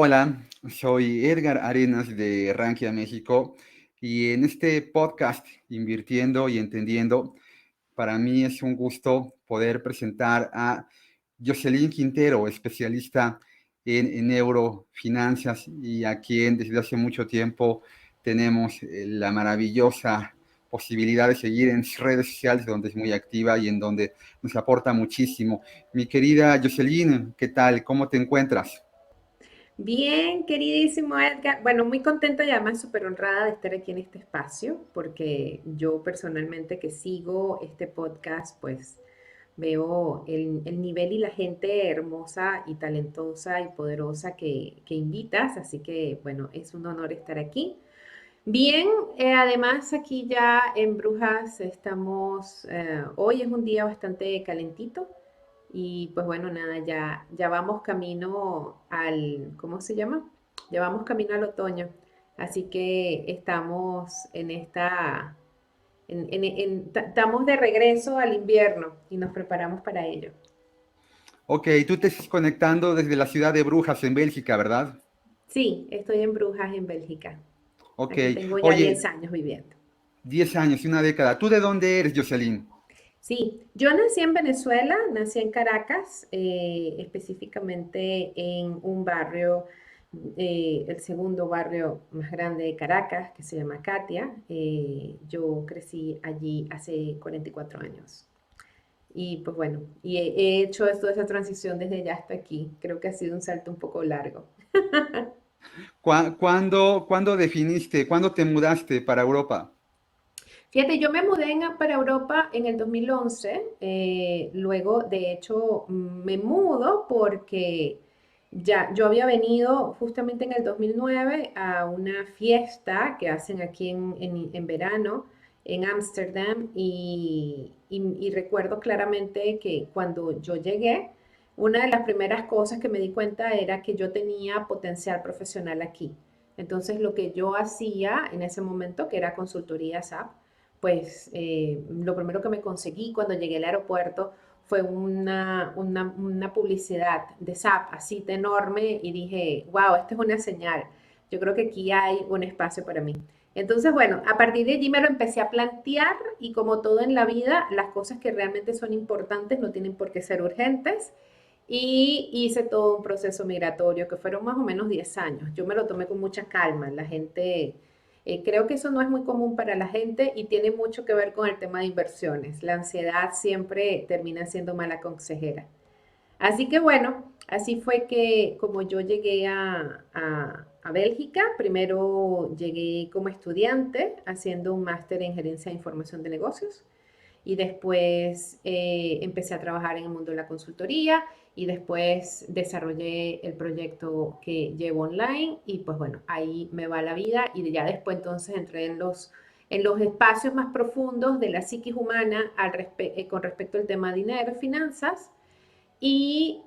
Hola, soy Edgar Arenas de Rankia, México, y en este podcast, Invirtiendo y Entendiendo, para mí es un gusto poder presentar a Jocelyn Quintero, especialista en neurofinanzas y a quien desde hace mucho tiempo tenemos la maravillosa posibilidad de seguir en redes sociales donde es muy activa y en donde nos aporta muchísimo. Mi querida Jocelyn, ¿qué tal? ¿Cómo te encuentras? Bien, queridísimo Edgar. Bueno, muy contenta y además súper honrada de estar aquí en este espacio, porque yo personalmente que sigo este podcast, pues veo el nivel y la gente hermosa y talentosa y poderosa que invitas, así que bueno, es un honor estar aquí. Bien, además aquí ya en Brujas estamos, hoy es un día bastante calentito y pues bueno, nada, ya vamos camino al, ¿cómo se llama? Ya vamos camino al otoño, así que estamos en esta, estamos de regreso al invierno y nos preparamos para ello. Ok, tú te estás conectando desde la ciudad de Brujas en Bélgica, ¿verdad? Sí, estoy en Brujas, en Bélgica. Ok, Aquí tengo ya oye, 10 años viviendo. 10 años y una década. ¿Tú de dónde eres, Jocelyn? Sí, yo nací en Venezuela, nací en Caracas, específicamente en un barrio, el segundo barrio más grande de Caracas, que se llama Catia. Yo crecí allí hace 44 años. Y pues bueno, y he hecho toda esa transición desde allá hasta aquí. Creo que ha sido un salto un poco largo. ¿Cuándo definiste, cuándo te mudaste para Europa? Fíjate, yo me mudé para Europa en el 2011. Luego, de hecho, me mudo porque ya yo había venido justamente en el 2009 a una fiesta que hacen aquí en verano en Ámsterdam y recuerdo claramente que cuando yo llegué, una de las primeras cosas que me di cuenta era que yo tenía potencial profesional aquí. Entonces, lo que yo hacía en ese momento, que era consultoría SAP, pues lo primero que me conseguí cuando llegué al aeropuerto fue una publicidad de SAP así de enorme y dije, wow, esta es una señal. Yo creo que aquí hay un espacio para mí. Entonces, bueno, a partir de allí me lo empecé a plantear y como todo en la vida, las cosas que realmente son importantes no tienen por qué ser urgentes. Y hice todo un proceso migratorio que fueron más o menos 10 años. Yo me lo tomé con mucha calma. La gente creo que eso no es muy común para la gente y tiene mucho que ver con el tema de inversiones. La ansiedad siempre termina siendo mala consejera. Así que bueno, así fue que como yo llegué a Bélgica, primero llegué como estudiante haciendo un máster en gerencia de información de negocios y después empecé a trabajar en el mundo de la consultoría y después desarrollé el proyecto que llevo online y pues bueno, ahí me va la vida y ya después entonces entré en los espacios más profundos de la psiquis humana con respecto al tema de dinero, finanzas y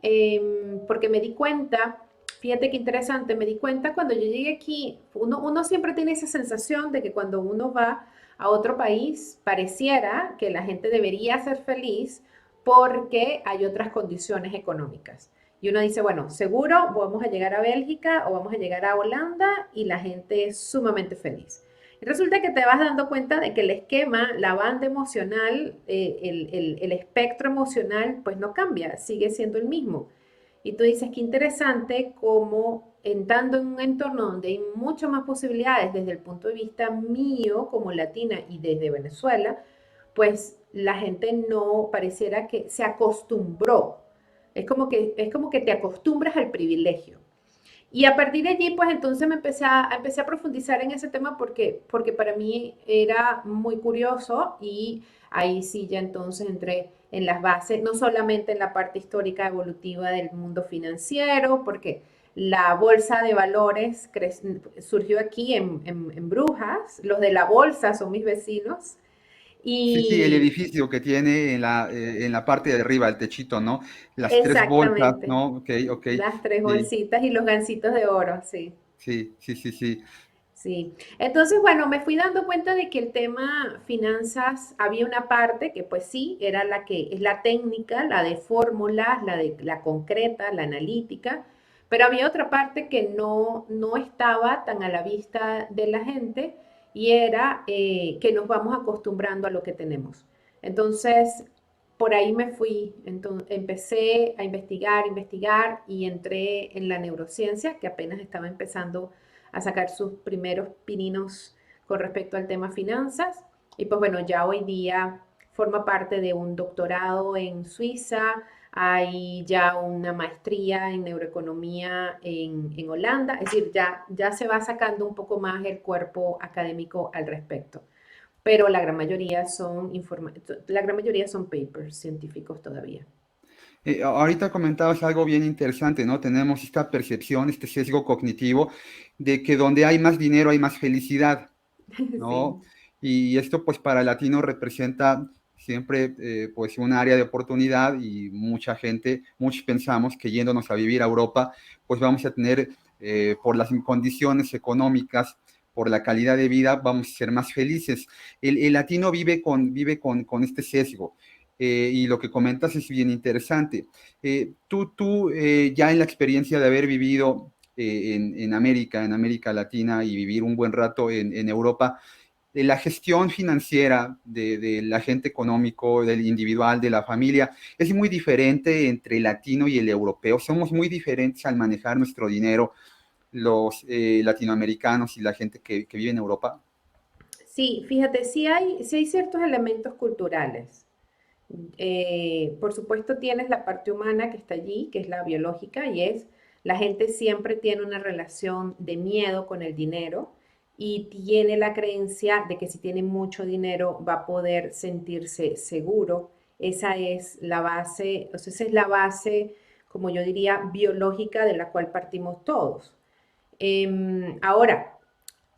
porque me di cuenta, fíjate qué interesante, me di cuenta cuando yo llegué aquí, uno siempre tiene esa sensación de que cuando uno va a otro país, pareciera que la gente debería ser feliz porque hay otras condiciones económicas. Y uno dice, bueno, seguro vamos a llegar a Bélgica o vamos a llegar a Holanda y la gente es sumamente feliz. Y resulta que te vas dando cuenta de que el esquema, la banda emocional, el espectro emocional, pues no cambia, sigue siendo el mismo. Y tú dices, qué interesante cómo entrando en un entorno donde hay muchas más posibilidades desde el punto de vista mío como latina y desde Venezuela, pues la gente no pareciera que se acostumbró. Es como que te acostumbras al privilegio. Y a partir de allí, pues entonces empecé a profundizar en ese tema porque para mí era muy curioso y ahí sí ya entonces entré en las bases, no solamente en la parte histórica evolutiva del mundo financiero, porque la bolsa de valores surgió aquí en Brujas, los de la bolsa son mis vecinos, Sí, sí, el y edificio que tiene en la parte de arriba, el techito, ¿no? Las tres bolsas, exactamente, ¿no? Ok, ok. las tres Sí, bolsitas y los gancitos de oro, sí. sí, sí, sí, sí. Sí, entonces bueno, me fui dando cuenta de que el tema finanzas había una parte que pues sí, era la que es la técnica, la de fórmulas, la de la concreta, la analítica, Pero había otra parte que no estaba tan a la vista de la gente y era que nos vamos acostumbrando a lo que tenemos. Entonces, por ahí me fui, entonces, empecé a investigar y entré en la neurociencia, que apenas estaba empezando a sacar sus primeros pininos con respecto al tema finanzas. Y pues bueno, ya hoy día forma parte de un doctorado en Suiza, hay ya una maestría en neuroeconomía en Holanda, es decir, ya se va sacando un poco más el cuerpo académico al respecto, pero la gran mayoría son papers científicos todavía. Ahorita comentabas algo bien interesante, ¿no? Tenemos esta percepción, este sesgo cognitivo de que donde hay más dinero hay más felicidad, ¿no? Sí. Y esto pues para el latino representa siempre pues un área de oportunidad y mucha gente, muchos pensamos que yéndonos a vivir a Europa pues vamos a tener por las condiciones económicas, por la calidad de vida, vamos a ser más felices. El latino vive con este sesgo. Y lo que comentas es bien interesante. Tú ya en la experiencia de haber vivido en América Latina y vivir un buen rato en Europa, de la gestión financiera del agente económico, del individual, de la familia, es muy diferente entre el latino y el europeo. Somos muy diferentes al manejar nuestro dinero, los latinoamericanos y la gente que vive en Europa. Sí, fíjate, sí hay ciertos elementos culturales. Por supuesto tienes la parte humana que está allí, que es la biológica, y es la gente siempre tiene una relación de miedo con el dinero y tiene la creencia de que si tiene mucho dinero va a poder sentirse seguro. Esa es la base, o sea, esa es la base, como yo diría, biológica de la cual partimos todos. Ahora,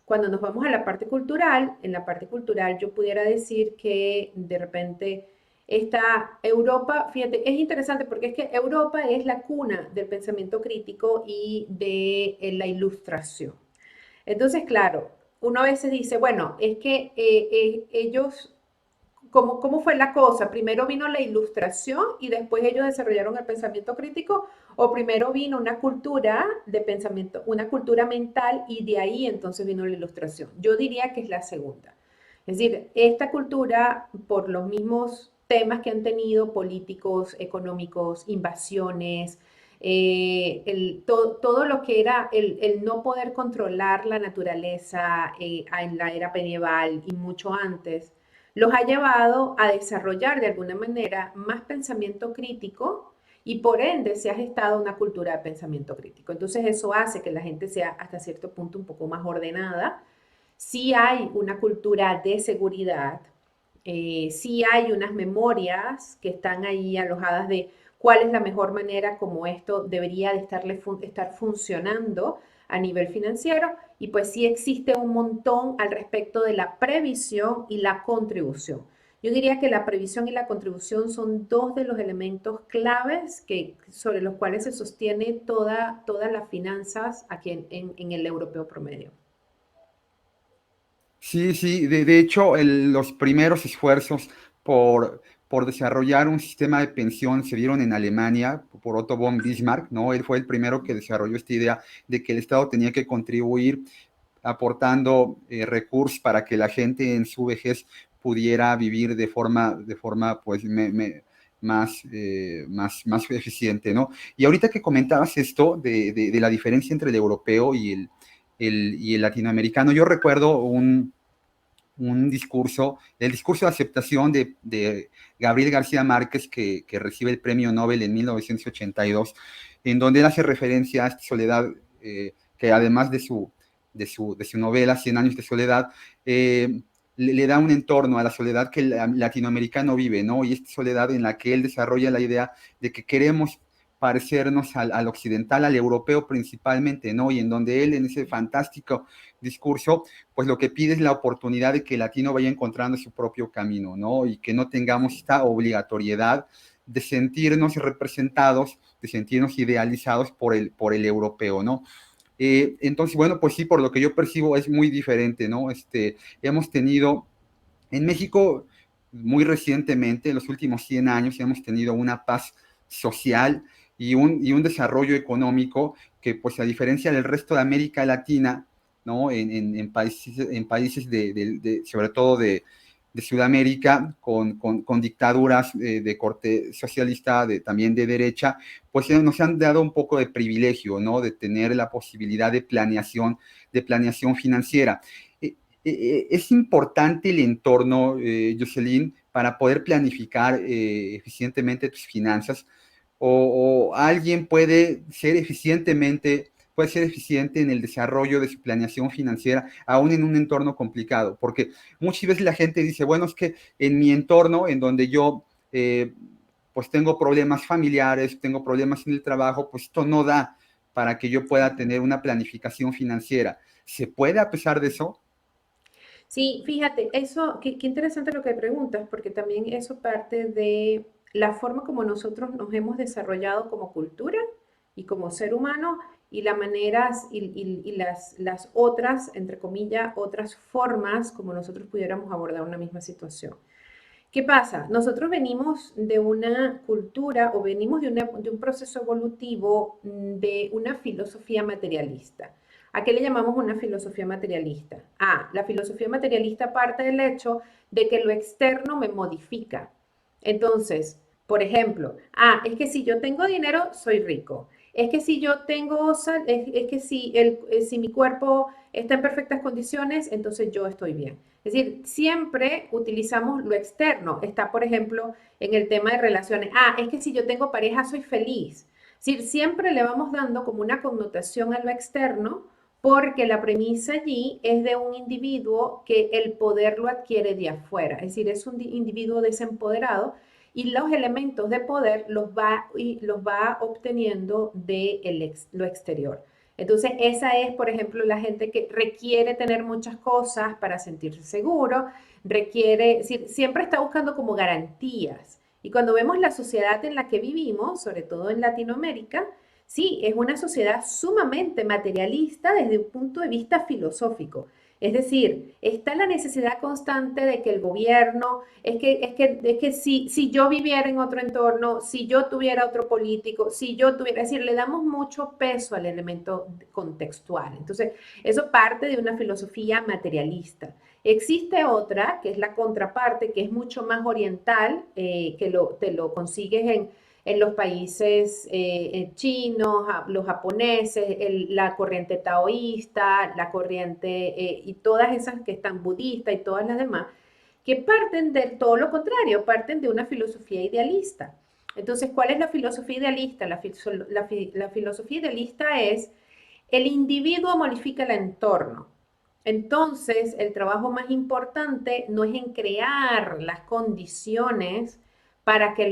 cuando nos vamos a la parte cultural, en la parte cultural yo pudiera decir que de repente esta Europa, fíjate, es interesante porque es que Europa es la cuna del pensamiento crítico y de la ilustración. Entonces, claro, uno a veces dice, bueno, es que ellos cómo fue la cosa. Primero vino la ilustración y después ellos desarrollaron el pensamiento crítico, o primero vino una cultura de pensamiento, una cultura mental y de ahí entonces vino la ilustración. Yo diría que es la segunda. Es decir, esta cultura, por los mismos temas que han tenido políticos, económicos, invasiones, todo lo que era el no poder controlar la naturaleza en la era medieval y mucho antes, los ha llevado a desarrollar de alguna manera más pensamiento crítico y por ende se ha gestado una cultura de pensamiento crítico. Entonces eso hace que la gente sea hasta cierto punto un poco más ordenada. Sí hay una cultura de seguridad, sí hay unas memorias que están ahí alojadas de cuál es la mejor manera como esto debería de estar funcionando a nivel financiero y pues sí existe un montón al respecto de la previsión y la contribución. Yo diría que la previsión y la contribución son dos de los elementos claves sobre los cuales se sostiene todas las finanzas aquí en el europeo promedio. Sí, sí, de hecho, los primeros esfuerzos por desarrollar un sistema de pensión se dieron en Alemania por Otto von Bismarck, ¿no? Él fue el primero que desarrolló esta idea de que el Estado tenía que contribuir aportando recursos para que la gente en su vejez pudiera vivir de forma pues, más eficiente, ¿no? Y ahorita que comentabas esto de la diferencia entre el europeo y el latinoamericano, yo recuerdo un discurso, el discurso de aceptación de Gabriel García Márquez, que recibe el premio Nobel en 1982, en donde él hace referencia a esta soledad, que además de su novela, Cien años de soledad, le da un entorno a la soledad que el latinoamericano vive, ¿no? Y esta soledad en la que él desarrolla la idea de que queremos parecernos al occidental, al europeo principalmente, ¿no? Y en donde él, en ese fantástico discurso, pues lo que pide es la oportunidad de que el latino vaya encontrando su propio camino, ¿no? Y que no tengamos esta obligatoriedad de sentirnos representados, de sentirnos idealizados por el europeo, ¿no? Entonces, bueno, pues sí, por lo que yo percibo es muy diferente, ¿no? Hemos tenido en México muy recientemente, en los últimos 100 años, hemos tenido una paz social y un desarrollo económico que, pues a diferencia del resto de América Latina, ¿no? En países sobre todo de Sudamérica, con dictaduras de corte socialista, también de derecha, pues nos han dado un poco de privilegio, ¿no? De tener la posibilidad de planeación financiera. Es importante el entorno, Jocelyn, para poder planificar eficientemente tus finanzas, o alguien puede ser eficiente en el desarrollo de su planeación financiera, aún en un entorno complicado, porque muchas veces la gente dice, bueno, es que en mi entorno, en donde yo pues tengo problemas familiares, tengo problemas en el trabajo, pues esto no da para que yo pueda tener una planificación financiera. ¿Se puede a pesar de eso? Sí, fíjate, eso, qué interesante lo que preguntas, porque también eso parte de la forma como nosotros nos hemos desarrollado como cultura y como ser humano y las maneras y las otras, entre comillas, otras formas como nosotros pudiéramos abordar una misma situación. ¿Qué pasa? Nosotros venimos de una cultura o venimos de un proceso evolutivo de una filosofía materialista. ¿A qué le llamamos una filosofía materialista? La filosofía materialista parte del hecho de que lo externo me modifica. Entonces, por ejemplo, es que si yo tengo dinero, soy rico. Es que si yo tengo, es que si mi cuerpo está en perfectas condiciones, entonces yo estoy bien. Es decir, siempre utilizamos lo externo. Está, por ejemplo, en el tema de relaciones. Es que si yo tengo pareja, soy feliz. Es decir, siempre le vamos dando como una connotación a lo externo porque la premisa allí es de un individuo que el poder lo adquiere de afuera. Es decir, es un individuo desempoderado y los elementos de poder los va obteniendo de lo exterior. Entonces, esa es, por ejemplo, la gente que requiere tener muchas cosas para sentirse seguro, siempre está buscando como garantías. Y cuando vemos la sociedad en la que vivimos, sobre todo en Latinoamérica, sí, es una sociedad sumamente materialista desde un punto de vista filosófico. Es decir, está la necesidad constante de que el gobierno, es que si yo viviera en otro entorno, si yo tuviera otro político, si yo tuviera, es decir, le damos mucho peso al elemento contextual. Entonces, eso parte de una filosofía materialista. Existe otra, que es la contraparte, que es mucho más oriental, te lo consigues en los países chinos, los japoneses, la corriente taoísta, la corriente y todas esas que están budistas y todas las demás, que parten de todo lo contrario, parten de una filosofía idealista. Entonces, ¿cuál es la filosofía idealista? La filosofía idealista es el individuo modifica el entorno. Entonces, el trabajo más importante no es en crear las condiciones para que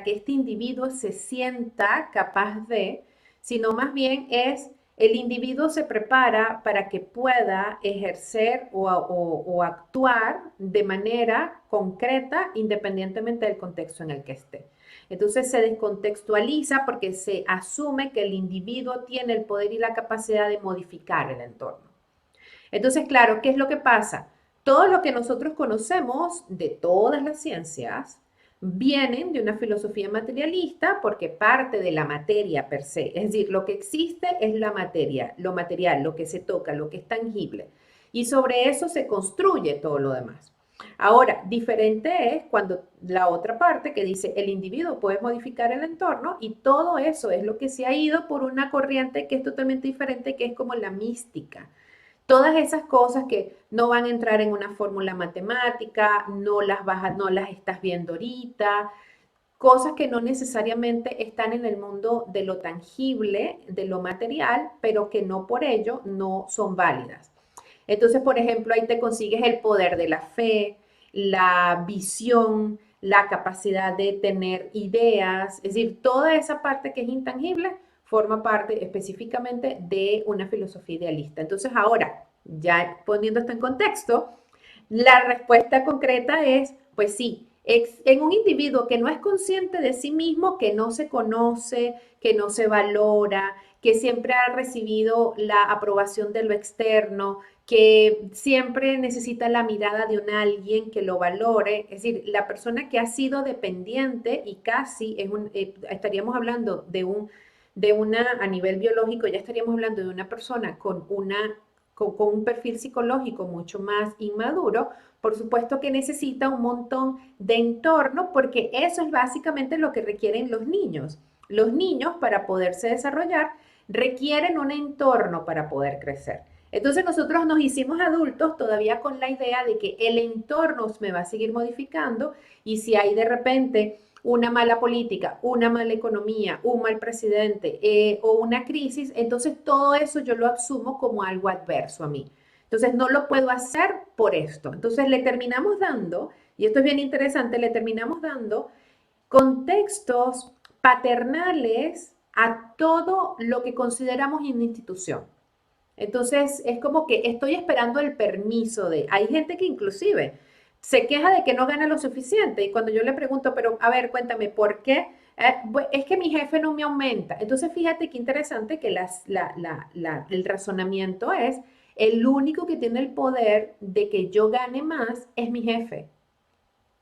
este individuo se sienta capaz de, sino más bien es el individuo se prepara para que pueda ejercer o actuar de manera concreta independientemente del contexto en el que esté. Entonces se descontextualiza porque se asume que el individuo tiene el poder y la capacidad de modificar el entorno. Entonces, claro, ¿qué es lo que pasa? Todo lo que nosotros conocemos de todas las ciencias vienen de una filosofía materialista porque parte de la materia per se. Es decir, lo que existe es la materia, lo material, lo que se toca, lo que es tangible. Y sobre eso se construye todo lo demás. Ahora, diferente es cuando la otra parte que dice el individuo puede modificar el entorno y todo eso es lo que se ha ido por una corriente que es totalmente diferente, que es como la mística. Todas esas cosas que no van a entrar en una fórmula matemática, no las estás viendo ahorita, cosas que no necesariamente están en el mundo de lo tangible, de lo material, pero que no por ello no son válidas. Entonces, por ejemplo, ahí te consigues el poder de la fe, la visión, la capacidad de tener ideas, es decir, toda esa parte que es intangible forma parte específicamente de una filosofía idealista. Entonces, ahora, ya poniendo esto en contexto, la respuesta concreta es, pues sí, en un individuo que no es consciente de sí mismo, que no se conoce, que no se valora, que siempre ha recibido la aprobación de lo externo, que siempre necesita la mirada de un alguien que lo valore. Es decir, la persona que ha sido dependiente y casi estaríamos hablando de una, a nivel biológico, ya estaríamos hablando de una persona con un perfil psicológico mucho más inmaduro, por supuesto que necesita un montón de entorno porque eso es básicamente lo que requieren los niños. Los niños para poderse desarrollar requieren un entorno para poder crecer. Entonces nosotros nos hicimos adultos todavía con la idea de que el entorno me va a seguir modificando y si hay de repente una mala política, una mala economía, un mal presidente o una crisis, entonces todo eso yo lo asumo como algo adverso a mí. Entonces no lo puedo hacer por esto. Entonces le terminamos dando, y esto es bien interesante, le terminamos dando contextos paternales a todo lo que consideramos una institución. Entonces es como que estoy esperando el permiso de... Hay gente que inclusive se queja de que no gana lo suficiente y cuando yo le pregunto, pero a ver, cuéntame, ¿por qué? Es que mi jefe no me aumenta. Entonces fíjate qué interesante que el razonamiento es, el único que tiene el poder de que yo gane más es mi jefe.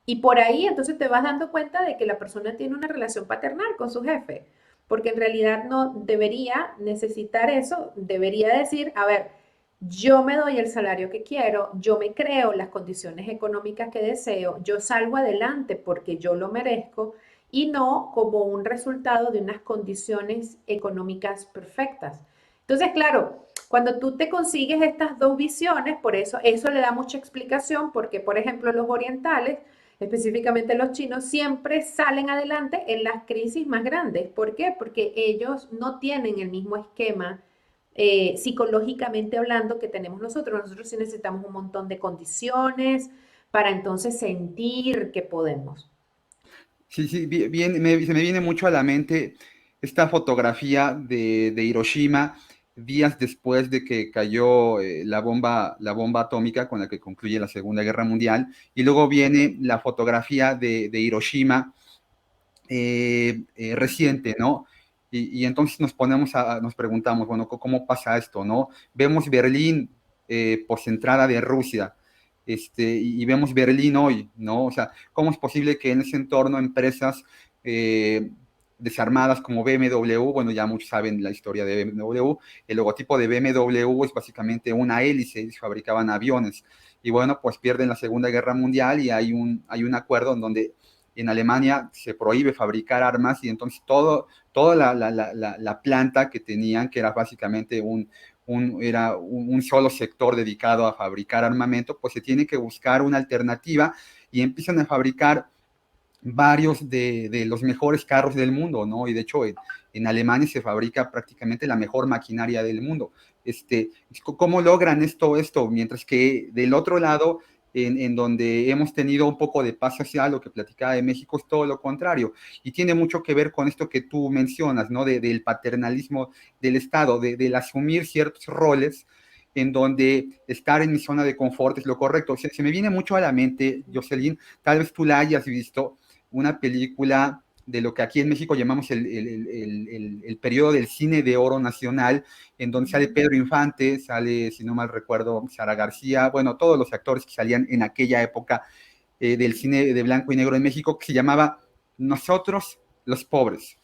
Y por ahí entonces te vas dando cuenta de que la persona tiene una relación paternal con su jefe, porque en realidad no debería necesitar eso, debería decir, a ver, yo me doy el salario que quiero, yo me creo las condiciones económicas que deseo, yo salgo adelante porque yo lo merezco y no como un resultado de unas condiciones económicas perfectas. Entonces, claro, cuando tú te consigues estas dos visiones, por eso le da mucha explicación, porque por ejemplo los orientales, específicamente los chinos, siempre salen adelante en las crisis más grandes. ¿Por qué? Porque ellos no tienen el mismo esquema psicológicamente hablando que tenemos nosotros. Nosotros sí necesitamos un montón de condiciones para entonces sentir que podemos. Sí, sí, bien, se me viene mucho a la mente esta fotografía de Hiroshima días después de que cayó la bomba atómica con la que concluye la Segunda Guerra Mundial, y luego viene la fotografía de Hiroshima reciente, ¿no? Y entonces nos preguntamos, bueno, ¿cómo pasa esto, no? Vemos Berlín post-entrada de Rusia, y vemos Berlín hoy, ¿no? O sea, ¿cómo es posible que en ese entorno empresas eh, desarmadas como BMW, bueno, ya muchos saben la historia de BMW, el logotipo de BMW es básicamente una hélice, y fabricaban aviones, y bueno, pues pierden la Segunda Guerra Mundial y hay un acuerdo en donde en Alemania se prohíbe fabricar armas y entonces toda la planta que tenían, que era básicamente un solo sector dedicado a fabricar armamento, pues se tiene que buscar una alternativa y empiezan a fabricar varios de los mejores carros del mundo, ¿no? Y de hecho en Alemania se fabrica prácticamente la mejor maquinaria del mundo. ¿Cómo logran esto? Mientras que del otro lado, en donde hemos tenido un poco de paz social, lo que platicaba de México es todo lo contrario. Y tiene mucho que ver con esto que tú mencionas, ¿no? Del paternalismo del Estado, del asumir ciertos roles en donde estar en mi zona de confort es lo correcto. Se me viene mucho a la mente, Jocelyn, tal vez tú la hayas visto, una película de lo que aquí en México llamamos el periodo del cine de oro nacional, en donde sale Pedro Infante, sale, si no mal recuerdo, Sara García, bueno, todos los actores que salían en aquella época del cine de blanco y negro en México, que se llamaba Nosotros los Pobres.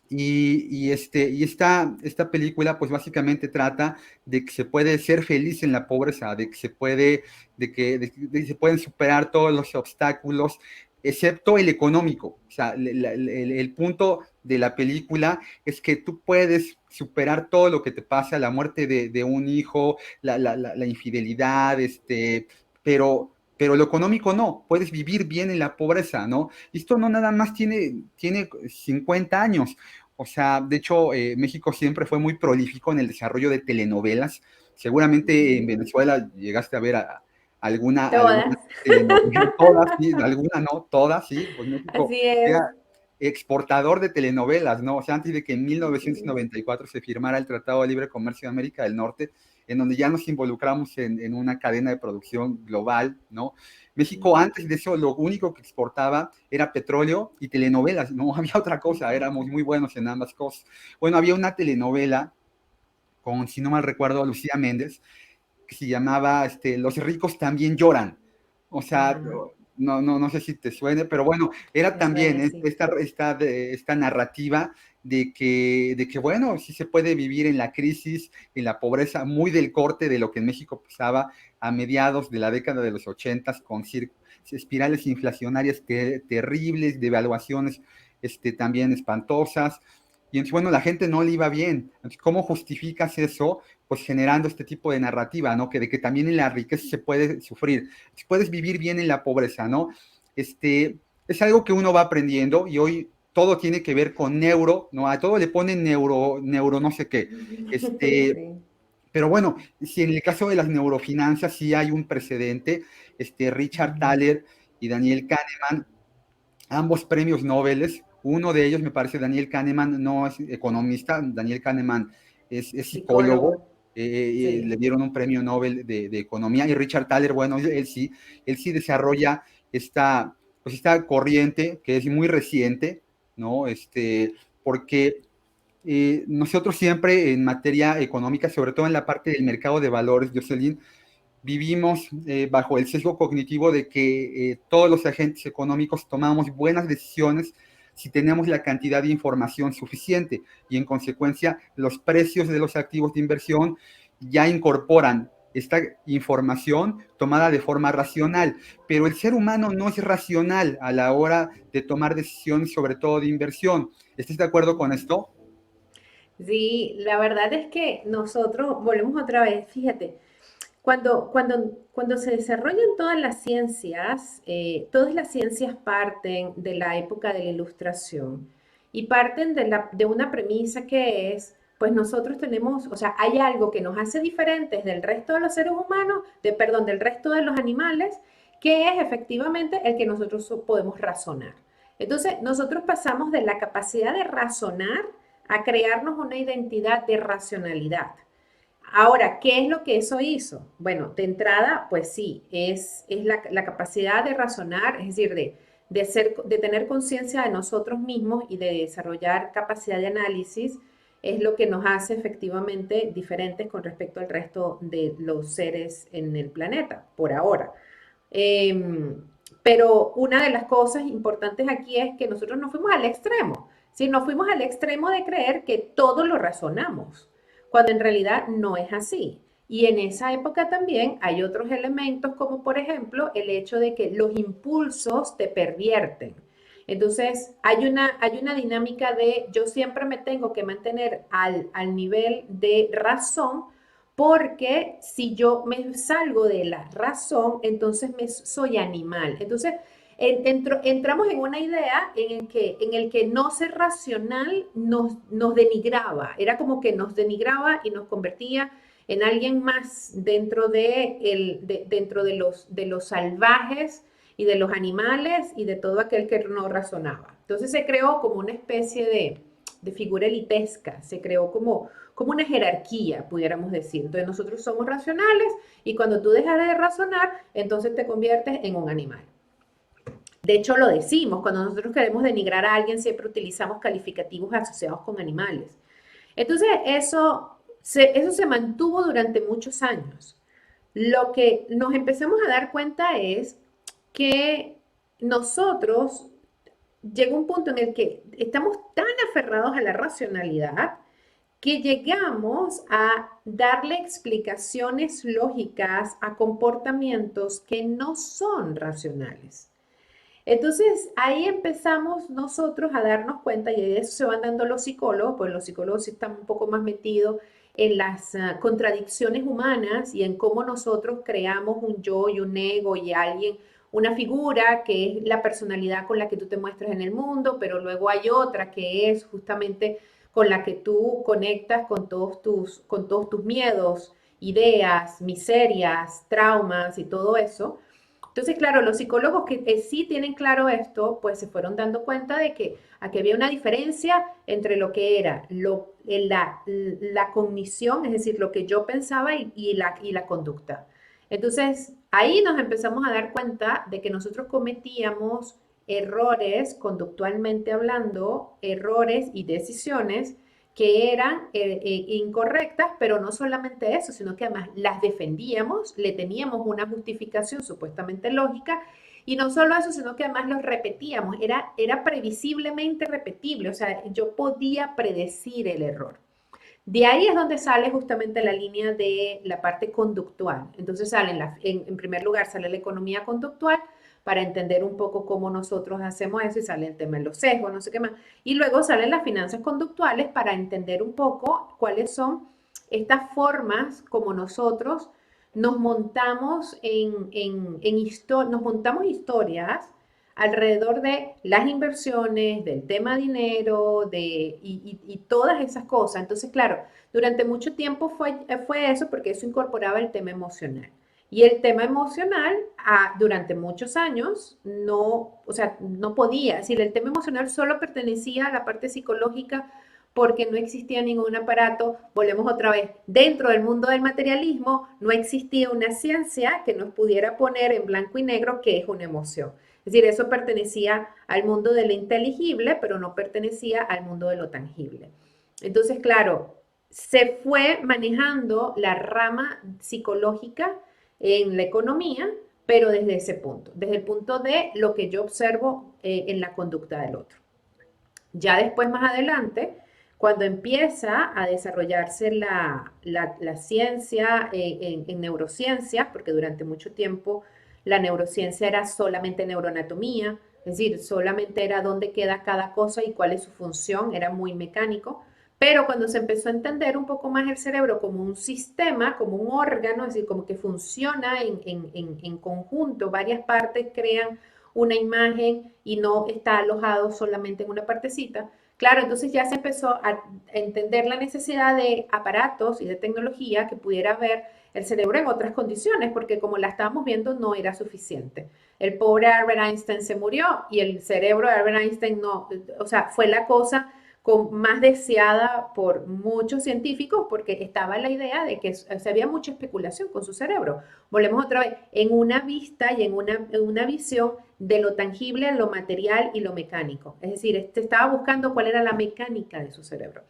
Esta película pues básicamente trata de que se puede ser feliz en la pobreza, de que se pueden superar todos los obstáculos, excepto el económico. O sea, el punto de la película es que tú puedes superar todo lo que te pasa, la muerte de un hijo, la infidelidad, pero lo económico no, puedes vivir bien en la pobreza, ¿no? Esto no nada más tiene 50 años. O sea, de hecho, México siempre fue muy prolífico en el desarrollo de telenovelas. Seguramente en Venezuela llegaste a ver alguna Todas. telenovela, todas, sí, alguna no, todas, sí, pues México Así es. era exportador de telenovelas, ¿no? O sea, antes de que en Así es. 1994 se firmara el Tratado de Libre Comercio de América del Norte, en donde ya nos involucramos en una cadena de producción global, ¿no? México antes de eso lo único que exportaba era petróleo y telenovelas, no había otra cosa, éramos muy buenos en ambas cosas. Bueno, había una telenovela con, si no mal recuerdo, Lucía Méndez, que se llamaba Los ricos también lloran. O sea, Ajá, no sé si te suene, pero bueno, era me suena también así. esta narrativa de que, bueno, sí se puede vivir en la crisis, en la pobreza, muy del corte de lo que en México pasaba a mediados de la década de los 80 con espirales inflacionarias terribles, devaluaciones también espantosas. Y entonces, bueno, la gente no le iba bien. Entonces, ¿cómo justificas eso? Pues generando este tipo de narrativa, ¿no? Que de que también en la riqueza se puede sufrir, puedes vivir bien en la pobreza, ¿no? Es algo que uno va aprendiendo y hoy todo tiene que ver con neuro, ¿no? A todo le ponen neuro no sé qué. Sí, Pero bueno, si en el caso de las neurofinanzas sí hay un precedente, Richard Thaler y Daniel Kahneman, ambos premios Nobel, uno de ellos me parece, Daniel Kahneman no es economista, Daniel Kahneman es psicólogo, psicólogo, sí. le dieron un premio Nobel de economía, y Richard Thaler, bueno, él sí desarrolla esta corriente que es muy reciente, ¿no? Porque nosotros siempre en materia económica, sobre todo en la parte del mercado de valores, Jocelyn, vivimos bajo el sesgo cognitivo de que todos los agentes económicos tomamos buenas decisiones si tenemos la cantidad de información suficiente y en consecuencia los precios de los activos de inversión ya incorporan esta información tomada de forma racional, pero el ser humano no es racional a la hora de tomar decisiones, sobre todo de inversión. ¿Estás de acuerdo con esto? Sí, la verdad es que nosotros, volvemos otra vez, fíjate, cuando se desarrollan todas las ciencias parten de la época de la Ilustración y parten de una premisa que es, pues nosotros tenemos, o sea, hay algo que nos hace diferentes del resto de los seres humanos, perdón, del resto de los animales, que es efectivamente el que nosotros podemos razonar. Entonces, nosotros pasamos de la capacidad de razonar a crearnos una identidad de racionalidad. Ahora, ¿qué es lo que eso hizo? Bueno, de entrada, pues sí, es la capacidad de razonar, es decir, de tener conciencia de nosotros mismos y de desarrollar capacidad de análisis, es lo que nos hace efectivamente diferentes con respecto al resto de los seres en el planeta, por ahora. Eh, pero una de las cosas importantes aquí es que nosotros no fuimos al extremo, ¿sí? No fuimos al extremo de creer que todo lo razonamos, cuando en realidad no es así. Y en esa época también hay otros elementos, como por ejemplo el hecho de que los impulsos te pervierten. Entonces, hay una dinámica de yo siempre me tengo que mantener al nivel de razón, porque si yo me salgo de la razón, entonces soy animal. Entonces, entramos en una idea en el que no ser racional nos denigraba, era como que nos denigraba y nos convertía en alguien más dentro de los salvajes y de los animales y de todo aquel que no razonaba. Entonces se creó como una especie de figura elitesca, se creó como una jerarquía, pudiéramos decir. Entonces nosotros somos racionales y cuando tú dejas de razonar, entonces te conviertes en un animal. De hecho, lo decimos, cuando nosotros queremos denigrar a alguien, siempre utilizamos calificativos asociados con animales. Entonces, eso se mantuvo durante muchos años. Lo que nos empezamos a dar cuenta es que nosotros llega un punto en el que estamos tan aferrados a la racionalidad que llegamos a darle explicaciones lógicas a comportamientos que no son racionales. Entonces ahí empezamos nosotros a darnos cuenta, y de eso se van dando los psicólogos, pues los psicólogos sí están un poco más metidos en las contradicciones humanas y en cómo nosotros creamos un yo y un ego y alguien, una figura que es la personalidad con la que tú te muestras en el mundo, pero luego hay otra que es justamente con la que tú conectas con todos tus miedos, ideas, miserias, traumas y todo eso. Entonces, claro, los psicólogos que sí tienen claro esto, pues se fueron dando cuenta de que aquí había una diferencia entre lo que era la cognición, es decir, lo que yo pensaba y la conducta. Entonces, ahí nos empezamos a dar cuenta de que nosotros cometíamos errores conductualmente hablando, errores y decisiones que eran incorrectas, pero no solamente eso, sino que además las defendíamos, le teníamos una justificación supuestamente lógica, y no solo eso, sino que además los repetíamos, era previsiblemente repetible, o sea, yo podía predecir el error. De ahí es donde sale justamente la línea de la parte conductual. Entonces sale en primer lugar sale la economía conductual para entender un poco cómo nosotros hacemos eso y sale el tema de los sesgos, no sé qué más. Y luego salen las finanzas conductuales para entender un poco cuáles son estas formas como nosotros nos montamos nos montamos historias alrededor de las inversiones, del tema dinero, y todas esas cosas. Entonces, claro, durante mucho tiempo fue eso porque eso incorporaba el tema emocional. Y el tema emocional, durante muchos años, no, o sea, no podía. Es decir, el tema emocional solo pertenecía a la parte psicológica porque no existía ningún aparato, volvemos otra vez, dentro del mundo del materialismo no existía una ciencia que nos pudiera poner en blanco y negro qué es una emoción. Es decir, eso pertenecía al mundo de lo inteligible, pero no pertenecía al mundo de lo tangible. Entonces, claro, se fue manejando la rama psicológica en la economía, pero desde ese punto, desde el punto de lo que yo observo en la conducta del otro. Ya después, más adelante, cuando empieza a desarrollarse la ciencia en neurociencias, porque durante mucho tiempo la neurociencia era solamente neuroanatomía, es decir, solamente era dónde queda cada cosa y cuál es su función, era muy mecánico. Pero cuando se empezó a entender un poco más el cerebro como un sistema, como un órgano, es decir, como que funciona en conjunto, varias partes crean una imagen y no está alojado solamente en una partecita. Claro, entonces ya se empezó a entender la necesidad de aparatos y de tecnología que pudiera ver el cerebro en otras condiciones, porque como la estábamos viendo no era suficiente. El pobre Albert Einstein se murió y el cerebro de Albert Einstein no, o sea, fue la cosa más deseada por muchos científicos porque estaba la idea de que había mucha especulación con su cerebro. Volvemos otra vez en una vista y en una visión de lo tangible, lo material y lo mecánico. Es decir, este estaba buscando cuál era la mecánica de su cerebro.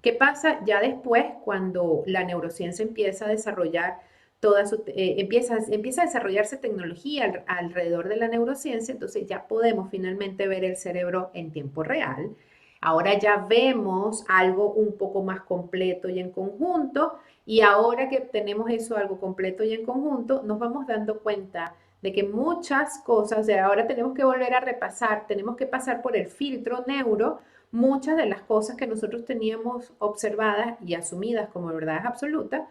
¿Qué pasa ya después cuando la neurociencia empieza a desarrollar empieza a desarrollarse tecnología alrededor de la neurociencia? Entonces ya podemos finalmente ver el cerebro en tiempo real. Ahora ya vemos algo un poco más completo y en conjunto, y ahora que tenemos eso algo completo y en conjunto, nos vamos dando cuenta de que muchas cosas, de ahora tenemos que volver a repasar, tenemos que pasar por el filtro neuro muchas de las cosas que nosotros teníamos observadas y asumidas como verdades absolutas,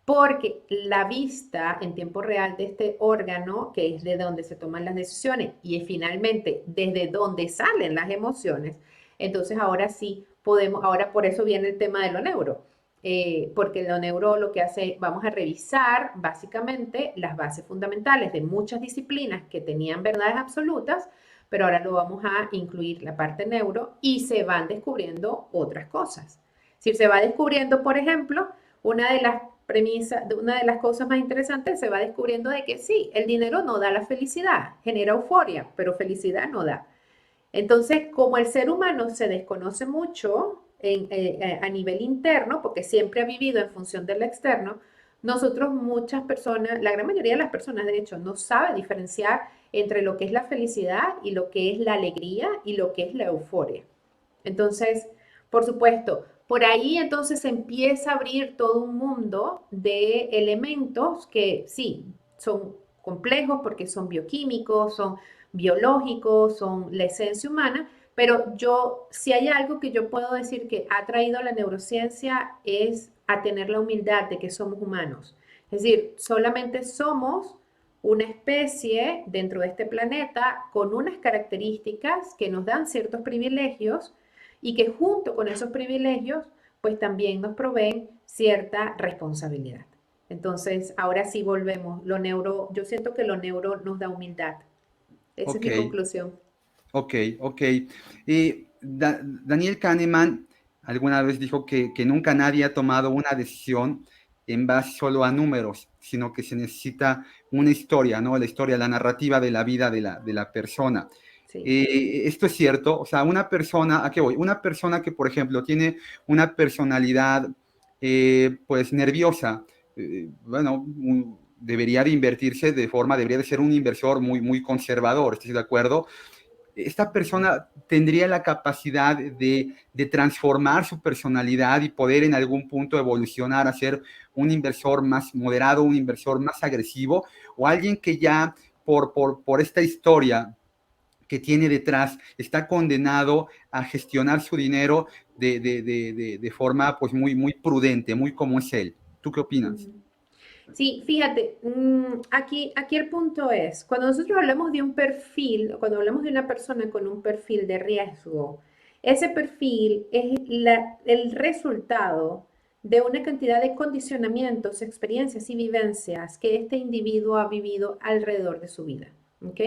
porque la vista en tiempo real de este órgano, que es de donde se toman las decisiones y finalmente desde donde salen las emociones, entonces ahora sí podemos, ahora por eso viene el tema de lo neuro. Porque lo neuro lo que hace, vamos a revisar básicamente las bases fundamentales de muchas disciplinas que tenían verdades absolutas, pero ahora lo vamos a incluir la parte neuro y se van descubriendo otras cosas. Si se va descubriendo, por ejemplo, una de las premisas, una de las cosas más interesantes, se va descubriendo de que sí, el dinero no da la felicidad, genera euforia, pero felicidad no da. Entonces, como el ser humano se desconoce mucho a nivel interno, porque siempre ha vivido en función del externo, nosotros muchas personas, la gran mayoría de las personas de hecho, no sabe diferenciar entre lo que es la felicidad y lo que es la alegría y lo que es la euforia. Entonces, por supuesto, por ahí entonces se empieza a abrir todo un mundo de elementos que sí, son complejos porque son bioquímicos, son biológicos, son la esencia humana, pero yo, si hay algo que yo puedo decir que ha traído la neurociencia es a tener la humildad de que somos humanos. Es decir, solamente somos una especie dentro de este planeta con unas características que nos dan ciertos privilegios y que junto con esos privilegios, pues también nos proveen cierta responsabilidad. Entonces, ahora sí volvemos. Lo neuro, yo siento que lo neuro nos da humildad. Esa es Ok, mi conclusión. ok, ok. Y Daniel Kahneman alguna vez dijo que nunca nadie ha tomado una decisión en base solo a números, sino que se necesita una historia, ¿no? La historia, la narrativa de la vida de la persona. Sí. Esto es cierto, o sea, una persona, ¿a qué voy? Una persona que, por ejemplo, tiene una personalidad, pues, nerviosa, bueno, debería de invertirse de forma, debería de ser un inversor muy, muy conservador, ¿estás de acuerdo? Esta persona tendría la capacidad de transformar su personalidad y poder en algún punto evolucionar a ser un inversor más moderado, un inversor más agresivo, o alguien que ya por esta historia que tiene detrás está condenado a gestionar su dinero de forma pues muy, muy prudente, muy como es él. ¿Tú qué opinas? Ujú. Sí, fíjate, aquí el punto es, cuando nosotros hablamos de un perfil, cuando hablamos de una persona con un perfil de riesgo, ese perfil es el resultado de una cantidad de condicionamientos, experiencias y vivencias que este individuo ha vivido alrededor de su vida. ¿Ok?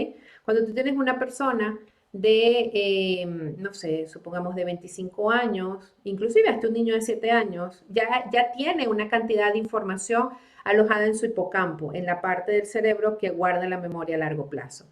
Cuando tú tienes una persona de, no sé, supongamos de 25 años, inclusive hasta un niño de 7 años, ya tiene una cantidad de información alojada en su hipocampo, en la parte del cerebro que guarda la memoria a largo plazo.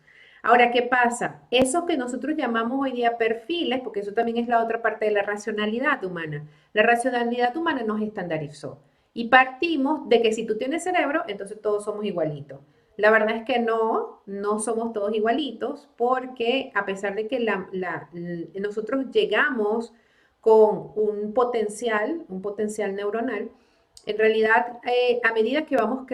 Ahora, ¿qué pasa? Eso que nosotros llamamos hoy día perfiles, porque eso también es la otra parte de la racionalidad humana. La racionalidad humana nos estandarizó y partimos de que si tú tienes cerebro, entonces todos somos igualitos. La verdad es que no somos todos igualitos porque a pesar de que nosotros llegamos con un potencial neuronal, en realidad, a medida que vamos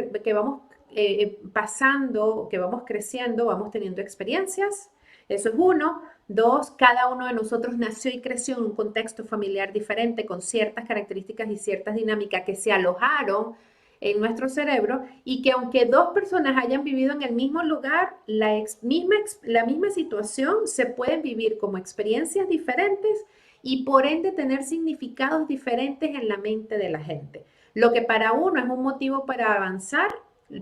pasando, que vamos creciendo, vamos teniendo experiencias. Eso es uno. Dos, cada uno de nosotros nació y creció en un contexto familiar diferente, con ciertas características y ciertas dinámicas que se alojaron en nuestro cerebro y que aunque dos personas hayan vivido en el mismo lugar, la misma situación se puede vivir como experiencias diferentes y por ende tener significados diferentes en la mente de la gente. Lo que para uno es un motivo para avanzar,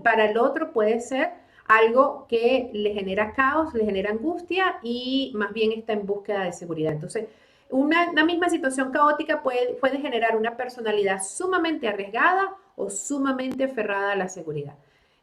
para el otro puede ser algo que le genera caos, le genera angustia y más bien está en búsqueda de seguridad. Entonces, una misma situación caótica puede generar una personalidad sumamente arriesgada o sumamente aferrada a la seguridad.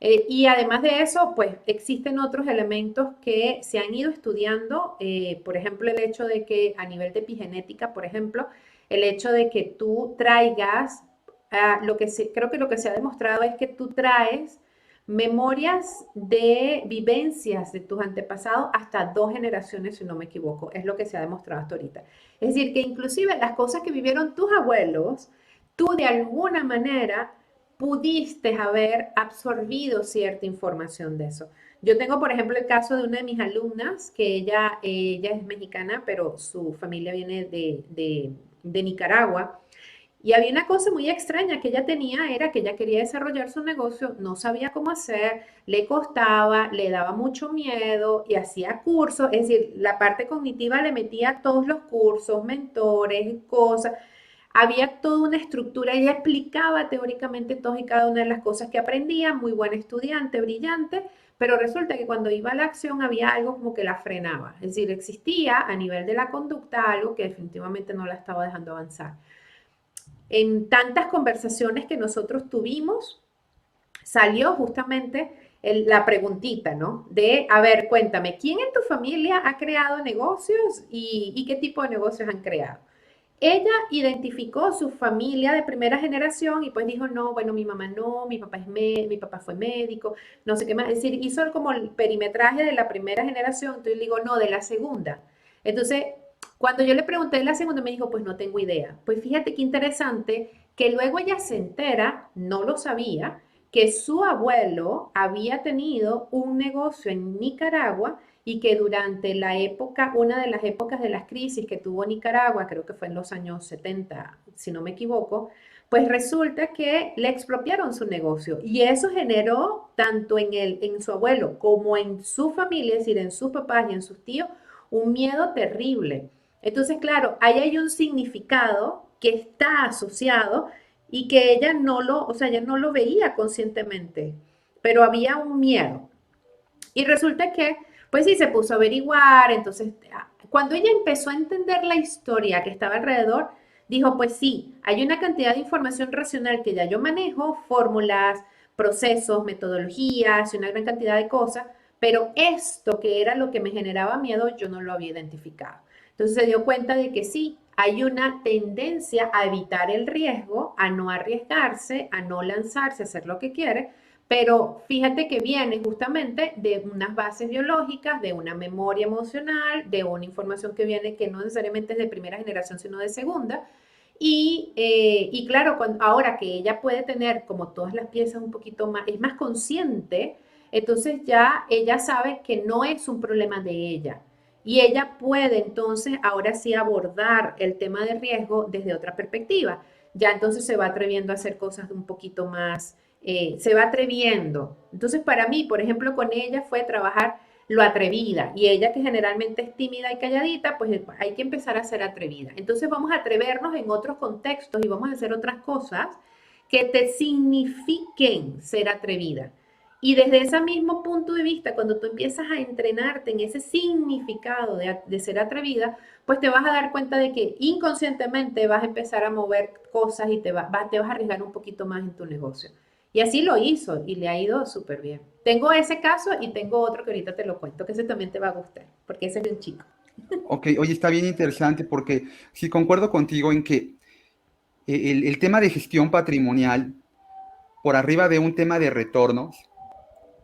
Y además de eso, pues existen otros elementos que se han ido estudiando, por ejemplo, el hecho de que a nivel de epigenética, por ejemplo, el hecho de que tú traigas, creo que lo que se ha demostrado es que tú traes memorias de vivencias de tus antepasados hasta 2 generaciones, si no me equivoco, es lo que se ha demostrado hasta ahorita. Es decir, que inclusive las cosas que vivieron tus abuelos, tú de alguna manera pudiste haber absorbido cierta información de eso. Yo tengo, por ejemplo, el caso de una de mis alumnas, que ella es mexicana, pero su familia viene de Nicaragua. Y había una cosa muy extraña que ella tenía, era que ella quería desarrollar su negocio, no sabía cómo hacer, le costaba, le daba mucho miedo y hacía cursos, es decir, la parte cognitiva le metía todos los cursos, mentores, cosas. Había toda una estructura, ella explicaba teóricamente todas y cada una de las cosas que aprendía, muy buena estudiante, brillante, pero resulta que cuando iba a la acción había algo como que la frenaba, es decir, existía a nivel de la conducta algo que definitivamente no la estaba dejando avanzar. En tantas conversaciones que nosotros tuvimos, salió justamente la preguntita, ¿no? De, a ver, cuéntame, ¿quién en tu familia ha creado negocios y qué tipo de negocios han creado? Ella identificó su familia de primera generación y pues dijo, no, bueno, mi mamá no, mi papá fue médico, no sé qué más. Es decir, hizo como el perimetraje de la primera generación, entonces le digo, no, de la segunda. Entonces, cuando yo le pregunté de la segunda, me dijo, pues no tengo idea. Pues fíjate qué interesante que luego ella se entera, no lo sabía, que su abuelo había tenido un negocio en Nicaragua y que durante la época, una de las épocas de las crisis que tuvo Nicaragua, creo que fue en los años 70, si no me equivoco, pues resulta que le expropiaron su negocio y eso generó tanto en su abuelo como en su familia, es decir, en sus papás y en sus tíos, un miedo terrible. Entonces, claro, ahí hay un significado que está asociado y que ella no lo, o sea, ella no lo veía conscientemente, pero había un miedo. Y resulta que, pues sí, se puso a averiguar, entonces, cuando ella empezó a entender la historia que estaba alrededor, dijo, pues sí, hay una cantidad de información racional que ya yo manejo, fórmulas, procesos, metodologías y una gran cantidad de cosas, pero esto que era lo que me generaba miedo, yo no lo había identificado. Entonces se dio cuenta de que sí, hay una tendencia a evitar el riesgo, a no arriesgarse, a no lanzarse, a hacer lo que quiere, pero fíjate que viene justamente de unas bases biológicas, de una memoria emocional, de una información que viene que no necesariamente es de primera generación, sino de segunda. Y claro, ahora que ella puede tener como todas las piezas un poquito más, es más consciente, entonces ya ella sabe que no es un problema de ella. Y ella puede entonces ahora sí abordar el tema de riesgo desde otra perspectiva. Ya entonces se va atreviendo a hacer cosas un poquito más, se va atreviendo. Entonces, para mí, por ejemplo, con ella fue trabajar lo atrevida. Y ella que generalmente es tímida y calladita, pues hay que empezar a ser atrevida. Entonces vamos a atrevernos en otros contextos y vamos a hacer otras cosas que te signifiquen ser atrevida. Y desde ese mismo punto de vista, cuando tú empiezas a entrenarte en ese significado de ser atrevida, pues te vas a dar cuenta de que inconscientemente vas a empezar a mover cosas y te vas a arriesgar un poquito más en tu negocio. Y así lo hizo y le ha ido súper bien. Tengo ese caso y tengo otro que ahorita te lo cuento, que ese también te va a gustar, porque ese es de un chico. Ok, oye, está bien interesante porque sí concuerdo contigo en que el tema de gestión patrimonial, por arriba de un tema de retornos,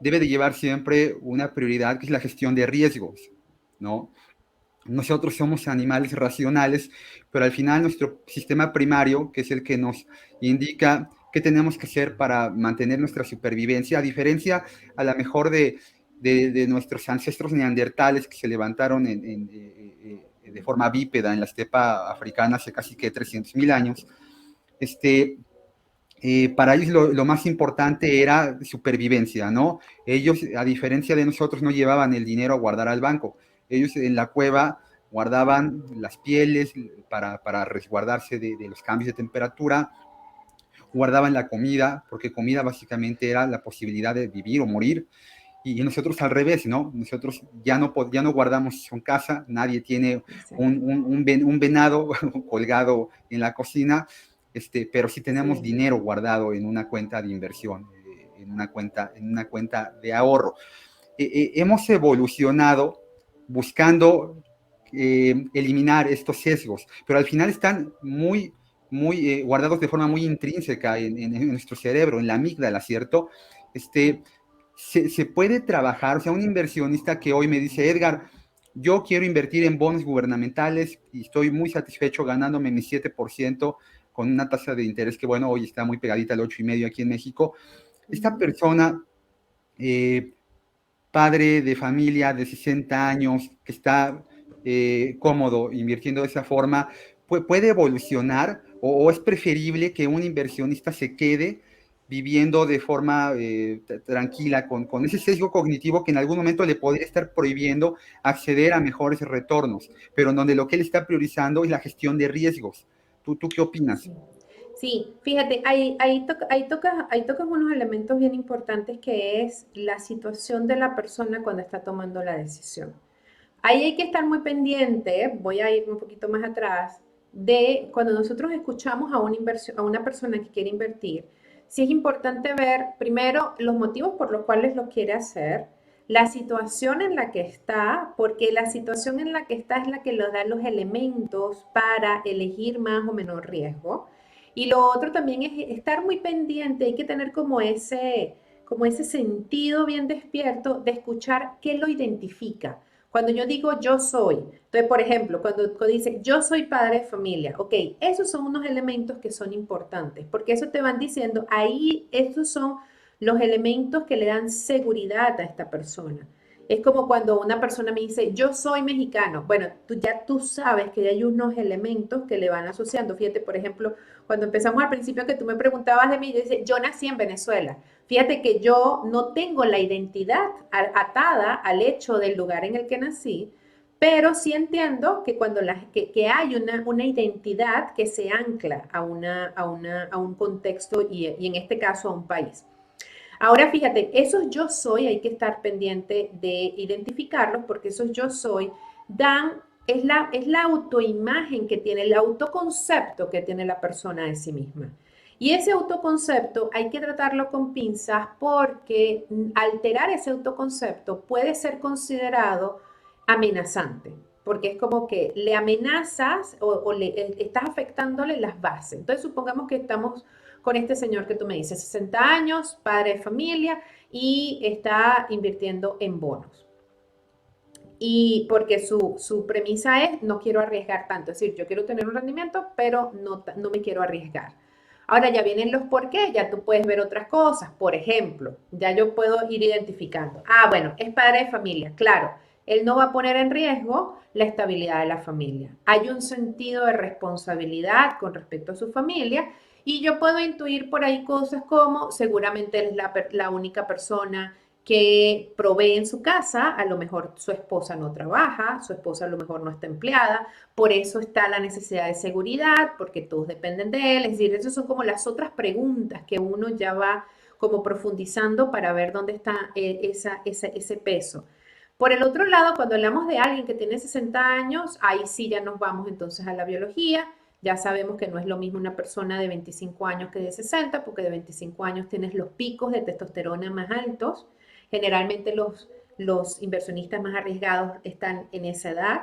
debe de llevar siempre una prioridad que es la gestión de riesgos, ¿no? Nosotros somos animales racionales, pero al final nuestro sistema primario, que es el que nos indica qué tenemos que hacer para mantener nuestra supervivencia, a diferencia a lo mejor de nuestros ancestros neandertales que se levantaron de forma bípeda en la estepa africana hace casi que 300.000 años, para ellos lo más importante era supervivencia, ¿no? Ellos, a diferencia de nosotros, no llevaban el dinero a guardar al banco. Ellos en la cueva guardaban las pieles para resguardarse de los cambios de temperatura, guardaban la comida, porque comida básicamente era la posibilidad de vivir o morir, y nosotros al revés, ¿no? Nosotros ya no guardamos en casa, nadie tiene Exacto. un venado colgado en la cocina, pero sí tenemos Sí, dinero guardado en una cuenta de inversión, en una cuenta de ahorro. Hemos evolucionado buscando eliminar estos sesgos, pero al final están muy guardados de forma muy intrínseca en nuestro cerebro, en la amígdala, ¿cierto? Este, se puede trabajar, o sea, un inversionista que hoy me dice, Edgar, yo quiero invertir en bonos gubernamentales y estoy muy satisfecho ganándome mi 7% con una tasa de interés que, bueno, hoy está muy pegadita al 8,5% aquí en México. Esta ujú, persona, eh, padre de familia de 60 años, que está cómodo invirtiendo de esa forma, puede evolucionar o es preferible que un inversionista se quede viviendo de forma tranquila, con ese sesgo cognitivo que en algún momento le podría estar prohibiendo acceder a mejores retornos, pero en donde lo que él está priorizando es la gestión de riesgos. ¿Tú qué opinas? sí. Sí, fíjate, ahí tocas unos elementos bien importantes que es la situación de la persona cuando está tomando la decisión. Ahí hay que estar muy pendiente, voy a ir un poquito más atrás, de cuando nosotros escuchamos a a una persona que quiere invertir, sí es importante ver primero los motivos por los cuales lo quiere hacer, la situación en la que está, porque la situación en la que está es la que nos da los elementos para elegir más o menor riesgo. Y lo otro también es estar muy pendiente, hay que tener como ese sentido bien despierto de escuchar qué lo identifica. Cuando yo digo yo soy, entonces, por ejemplo, cuando dice yo soy padre de familia, ok, esos son unos elementos que son importantes, porque eso te van diciendo, ahí esos son los elementos que le dan seguridad a esta persona. Es como cuando una persona me dice, yo soy mexicano. Bueno, tú sabes que hay unos elementos que le van asociando. Fíjate, por ejemplo, cuando empezamos al principio que tú me preguntabas de mí, yo decía, yo nací en Venezuela. Fíjate que yo no tengo la identidad atada al hecho del lugar en el que nací, Pero sí entiendo que cuando que hay una identidad que se ancla a un contexto y en este caso a un país. Ahora fíjate, esos yo soy, hay que estar pendiente de identificarlos porque esos yo soy dan, es la autoimagen que tiene, el autoconcepto que tiene la persona de sí misma. Y ese autoconcepto hay que tratarlo con pinzas porque alterar ese autoconcepto puede ser considerado amenazante, porque es como que le amenazas o estás afectándole las bases. Entonces supongamos que estamos con este señor que tú me dices, 60 años, padre de familia y está invirtiendo en bonos. Y porque su premisa es, no quiero arriesgar tanto, es decir, yo quiero tener un rendimiento, pero no me quiero arriesgar. Ahora ya vienen los por qué, ya tú puedes ver otras cosas. Por ejemplo, ya yo puedo ir identificando. Ah, bueno, es padre de familia, claro. Él no va a poner en riesgo la estabilidad de la familia. Hay un sentido de responsabilidad con respecto a su familia y yo puedo intuir por ahí cosas como seguramente él es la única persona que provee en su casa, a lo mejor su esposa no trabaja, su esposa a lo mejor no está empleada, por eso está la necesidad de seguridad, porque todos dependen de él, es decir, esas son como las otras preguntas que uno ya va como profundizando para ver dónde está ese peso. Por el otro lado, cuando hablamos de alguien que tiene 60 años, ahí sí ya nos vamos entonces a la biología. Ya sabemos que no es lo mismo una persona de 25 años que de 60, porque de 25 años tienes los picos de testosterona más altos. Generalmente los inversionistas más arriesgados están en esa edad,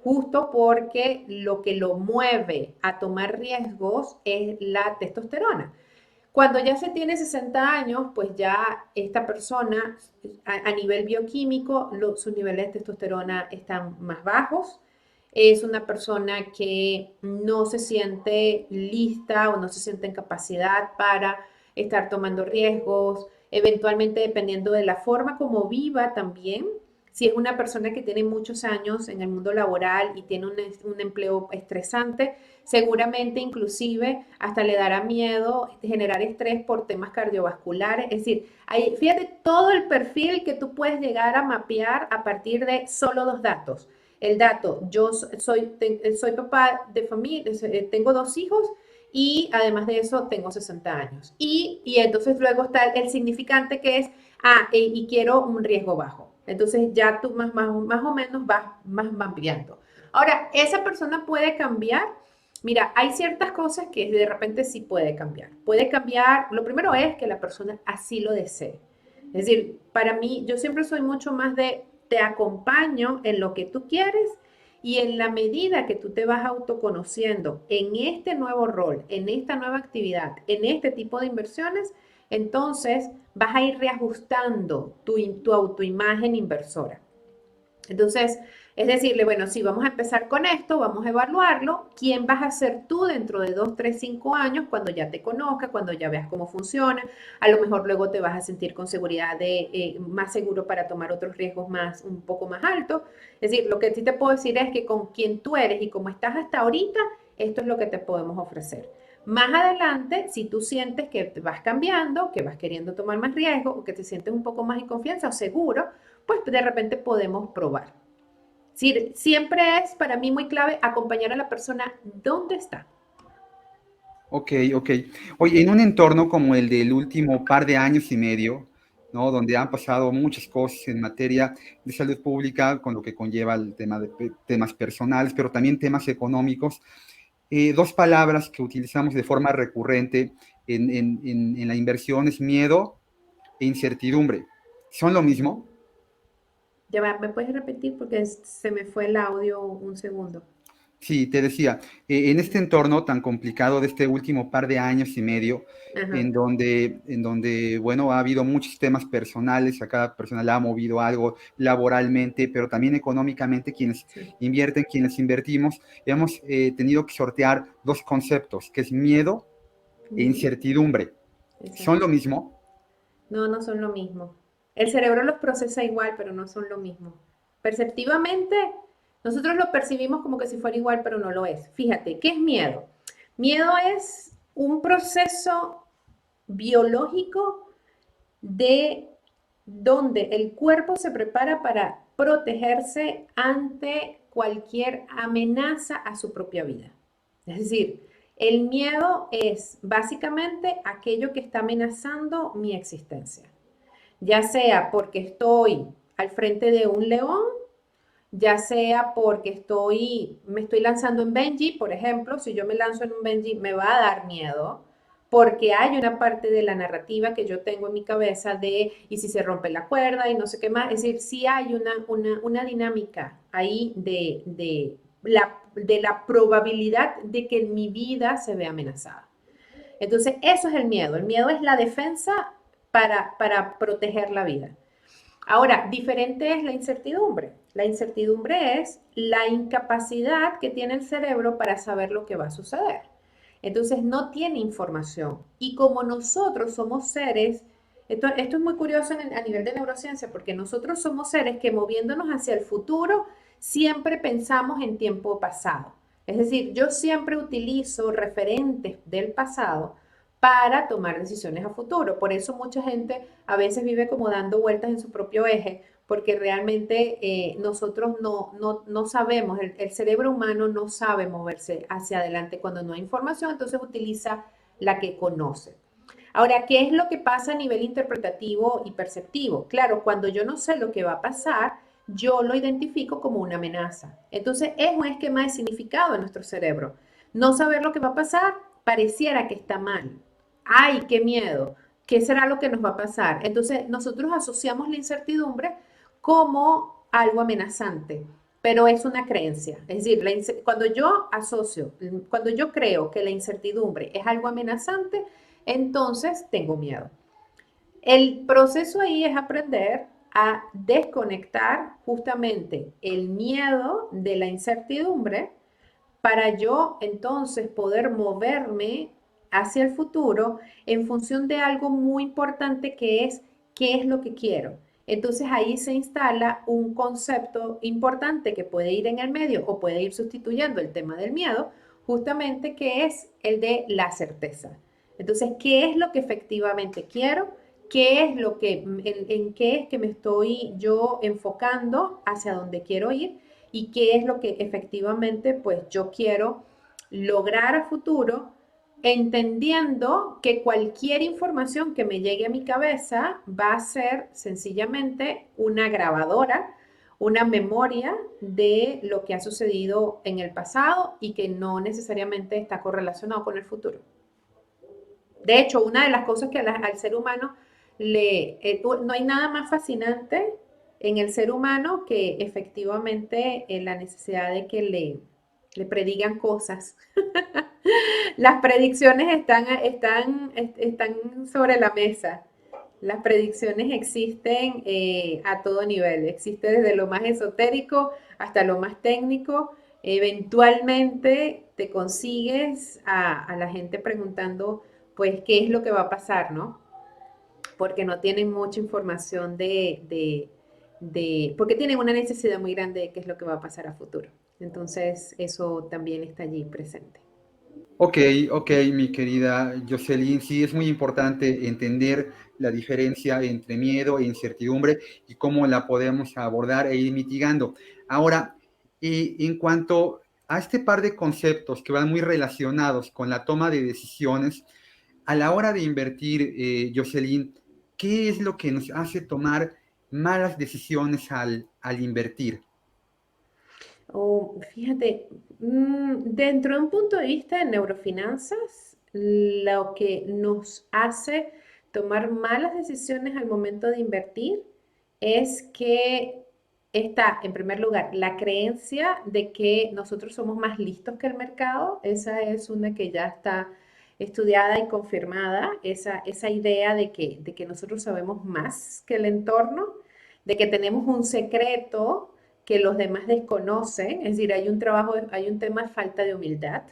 justo porque lo que lo mueve a tomar riesgos es la testosterona. Cuando ya se tiene 60 años, pues ya esta persona a nivel bioquímico, sus niveles de testosterona están más bajos. Es una persona que no se siente lista o no se siente en capacidad para estar tomando riesgos, eventualmente dependiendo de la forma como viva también. Si es una persona que tiene muchos años en el mundo laboral y tiene un empleo estresante, seguramente inclusive hasta le dará miedo generar estrés por temas cardiovasculares. Es decir, fíjate todo el perfil que tú puedes llegar a mapear a partir de solo dos datos. El dato, yo soy papá de familia, tengo dos hijos y además de eso tengo 60 años. Y entonces luego está el significante que es, y quiero un riesgo bajo. Entonces ya tú más o menos vas más mapeando. Ahora, esa persona puede cambiar. Mira, hay ciertas cosas que de repente sí puede cambiar. Puede cambiar, lo primero es que la persona así lo desee. Es decir, para mí, yo siempre soy mucho más de te acompaño en lo que tú quieres y en la medida que tú te vas autoconociendo en este nuevo rol, en esta nueva actividad, en este tipo de inversiones, entonces vas a ir reajustando tu autoimagen inversora. Entonces, es decirle, bueno, sí, vamos a empezar con esto, vamos a evaluarlo. ¿Quién vas a ser tú dentro de 2, 3, 5 años cuando ya te conozca, cuando ya veas cómo funciona? A lo mejor luego te vas a sentir con seguridad más seguro para tomar otros riesgos un poco más altos. Es decir, lo que sí te puedo decir es que con quien tú eres y cómo estás hasta ahorita, esto es lo que te podemos ofrecer. Más adelante, si tú sientes que vas cambiando, que vas queriendo tomar más riesgo o que te sientes un poco más en confianza o seguro, pues de repente podemos probar. Sí, siempre es para mí muy clave acompañar a la persona donde está. Ok, ok. Oye, en un entorno como el del último par de años y medio, ¿no? Donde han pasado muchas cosas en materia de salud pública, con lo que conlleva el tema de temas personales, pero también temas económicos, dos palabras que utilizamos de forma recurrente en la inversión es miedo e incertidumbre. ¿Son lo mismo? Ya va, ¿me puedes repetir? Porque se me fue el audio un segundo. Sí, te decía, en este entorno tan complicado de este último par de años y medio, Ajá. bueno, ha habido muchos temas personales, a cada persona le ha movido algo laboralmente, pero también económicamente, quienes Sí. invierten, quienes invertimos, hemos tenido que sortear dos conceptos, que es miedo e Ujú. incertidumbre. ¿Son lo Exacto. mismo? No, no son lo mismo. El cerebro los procesa igual, pero no son lo mismo. Perceptivamente, nosotros lo percibimos como que si fuera igual, pero no lo es. Fíjate, ¿qué es miedo? Miedo es un proceso biológico de donde el cuerpo se prepara para protegerse ante cualquier amenaza a su propia vida. Es decir, el miedo es básicamente aquello que está amenazando mi existencia, ya sea porque estoy al frente de un león, ya sea porque me estoy lanzando en Benji, por ejemplo, si yo me lanzo en un Benji me va a dar miedo, porque hay una parte de la narrativa que yo tengo en mi cabeza de, y si se rompe la cuerda y no sé qué más, es decir, sí hay una dinámica ahí de la probabilidad de que mi vida se vea amenazada. Entonces, eso es el miedo es la defensa para proteger la vida. Ahora, diferente es la incertidumbre. La incertidumbre es la incapacidad que tiene el cerebro para saber lo que va a suceder. Entonces no tiene información. Y como nosotros somos seres, esto es muy curioso a nivel de neurociencia, porque nosotros somos seres que moviéndonos hacia el futuro, siempre pensamos en tiempo pasado. Es decir, yo siempre utilizo referentes del pasado para tomar decisiones a futuro. Por eso mucha gente a veces vive como dando vueltas en su propio eje, porque realmente nosotros no sabemos, el cerebro humano no sabe moverse hacia adelante cuando no hay información, entonces utiliza la que conoce. Ahora, ¿qué es lo que pasa a nivel interpretativo y perceptivo? Claro, cuando yo no sé lo que va a pasar, yo lo identifico como una amenaza. Entonces, es un esquema de significado en nuestro cerebro. No saber lo que va a pasar pareciera que está mal. ¡Ay, qué miedo! ¿Qué será lo que nos va a pasar? Entonces, nosotros asociamos la incertidumbre como algo amenazante, pero es una creencia. Es decir, cuando yo creo que la incertidumbre es algo amenazante, entonces tengo miedo. El proceso ahí es aprender a desconectar justamente el miedo de la incertidumbre para yo entonces poder moverme hacia el futuro en función de algo muy importante que es qué es lo que quiero. Entonces ahí se instala un concepto importante que puede ir en el medio o puede ir sustituyendo el tema del miedo, justamente que es el de la certeza. Entonces, ¿qué es lo que efectivamente quiero? ¿Qué es lo que, en qué es que me estoy yo enfocando hacia dónde quiero ir? Y qué es lo que efectivamente pues yo quiero lograr a futuro, entendiendo que cualquier información que me llegue a mi cabeza va a ser sencillamente una grabadora, una memoria de lo que ha sucedido en el pasado y que no necesariamente está correlacionado con el futuro. De hecho, una de las cosas que al ser humano no hay nada más fascinante en el ser humano que efectivamente la necesidad de que le predigan cosas. Las predicciones están sobre la mesa. Las predicciones existen a todo nivel. Existe desde lo más esotérico hasta lo más técnico. Eventualmente te consigues a la gente preguntando, pues, qué es lo que va a pasar, ¿no? Porque no tienen mucha información porque tienen una necesidad muy grande de qué es lo que va a pasar a futuro. Entonces, eso también está allí presente. Ok, ok, mi querida Jocelyn, sí es muy importante entender la diferencia entre miedo e incertidumbre y cómo la podemos abordar e ir mitigando. Ahora, en cuanto a este par de conceptos que van muy relacionados con la toma de decisiones, a la hora de invertir, Jocelyn, ¿qué es lo que nos hace tomar malas decisiones al invertir? Oh, fíjate, dentro de un punto de vista de neurofinanzas, lo que nos hace tomar malas decisiones al momento de invertir es que está, en primer lugar, la creencia de que nosotros somos más listos que el mercado. Esa es una que ya está estudiada y confirmada, esa idea de que nosotros sabemos más que el entorno, de que tenemos un secreto que los demás desconocen, es decir, hay un tema de falta de humildad.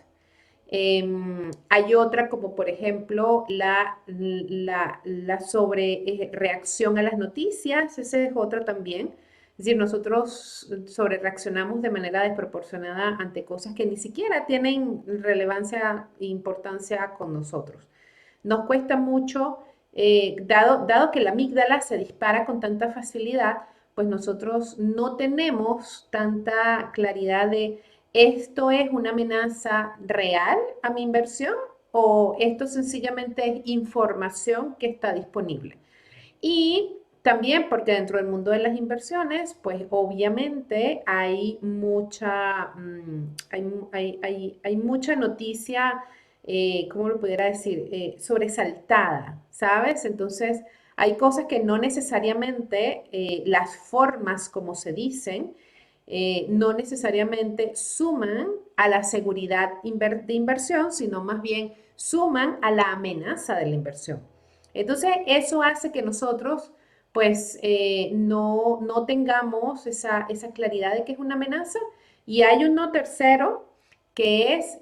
Hay otra como por ejemplo la sobre reacción a las noticias, esa es otra también. Es decir, nosotros sobre reaccionamos de manera desproporcionada ante cosas que ni siquiera tienen relevancia e importancia con nosotros. Nos cuesta mucho, dado que la amígdala se dispara con tanta facilidad, pues nosotros no tenemos tanta claridad de esto es una amenaza real a mi inversión o esto sencillamente es información que está disponible. Y también porque dentro del mundo de las inversiones, pues obviamente hay mucha, hay mucha noticia, ¿cómo lo pudiera decir? Sobresaltada, ¿sabes? Entonces, hay cosas que no necesariamente las formas como se dicen, no necesariamente suman a la seguridad de inversión, sino más bien suman a la amenaza de la inversión. Entonces, eso hace que nosotros, pues, no tengamos esa claridad de que es una amenaza. Y hay uno tercero, que es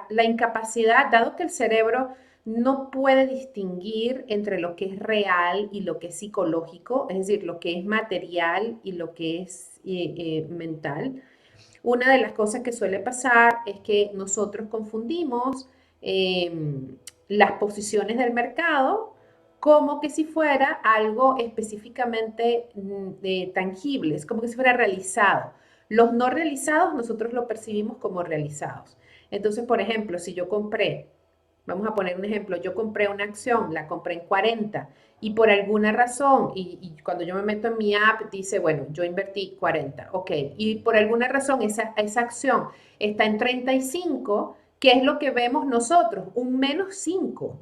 la incapacidad, dado que el cerebro no puede distinguir entre lo que es real y lo que es psicológico, es decir, lo que es material y lo que es mental. Una de las cosas que suele pasar es que nosotros confundimos las posiciones del mercado como que si fuera algo específicamente tangible, es como que si fuera realizado. Los no realizados nosotros lo percibimos como realizados. Entonces, por ejemplo, si yo compré, vamos a poner un ejemplo, yo compré una acción, la compré en 40 y por alguna razón, y cuando yo me meto en mi app, dice, bueno, yo invertí 40, ok, y por alguna razón esa acción está en 35, ¿qué es lo que vemos nosotros? Un menos 5.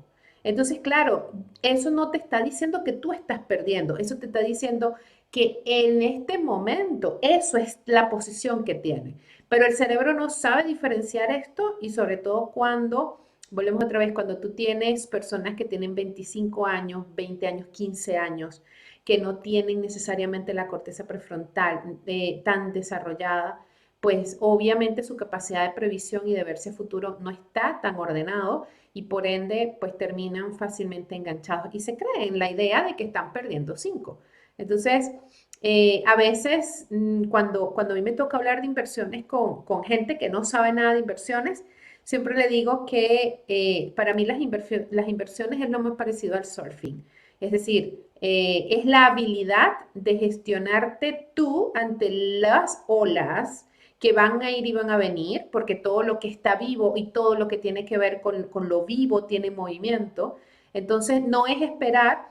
Entonces, claro, eso no te está diciendo que tú estás perdiendo, eso te está diciendo que en este momento eso es la posición que tiene. Pero el cerebro no sabe diferenciar esto y sobre todo cuando volvemos otra vez, cuando tú tienes personas que tienen 25 años, 20 años, 15 años, que no tienen necesariamente la corteza prefrontal tan desarrollada, pues obviamente su capacidad de previsión y de verse a futuro no está tan ordenado y por ende pues terminan fácilmente enganchados y se creen la idea de que están perdiendo 5. Entonces, a veces cuando a mí me toca hablar de inversiones con gente que no sabe nada de inversiones, siempre le digo que para mí las inversiones es lo más parecido al surfing. Es decir, es la habilidad de gestionarte tú ante las olas que van a ir y van a venir, porque todo lo que está vivo y todo lo que tiene que ver con lo vivo tiene movimiento. Entonces, no es esperar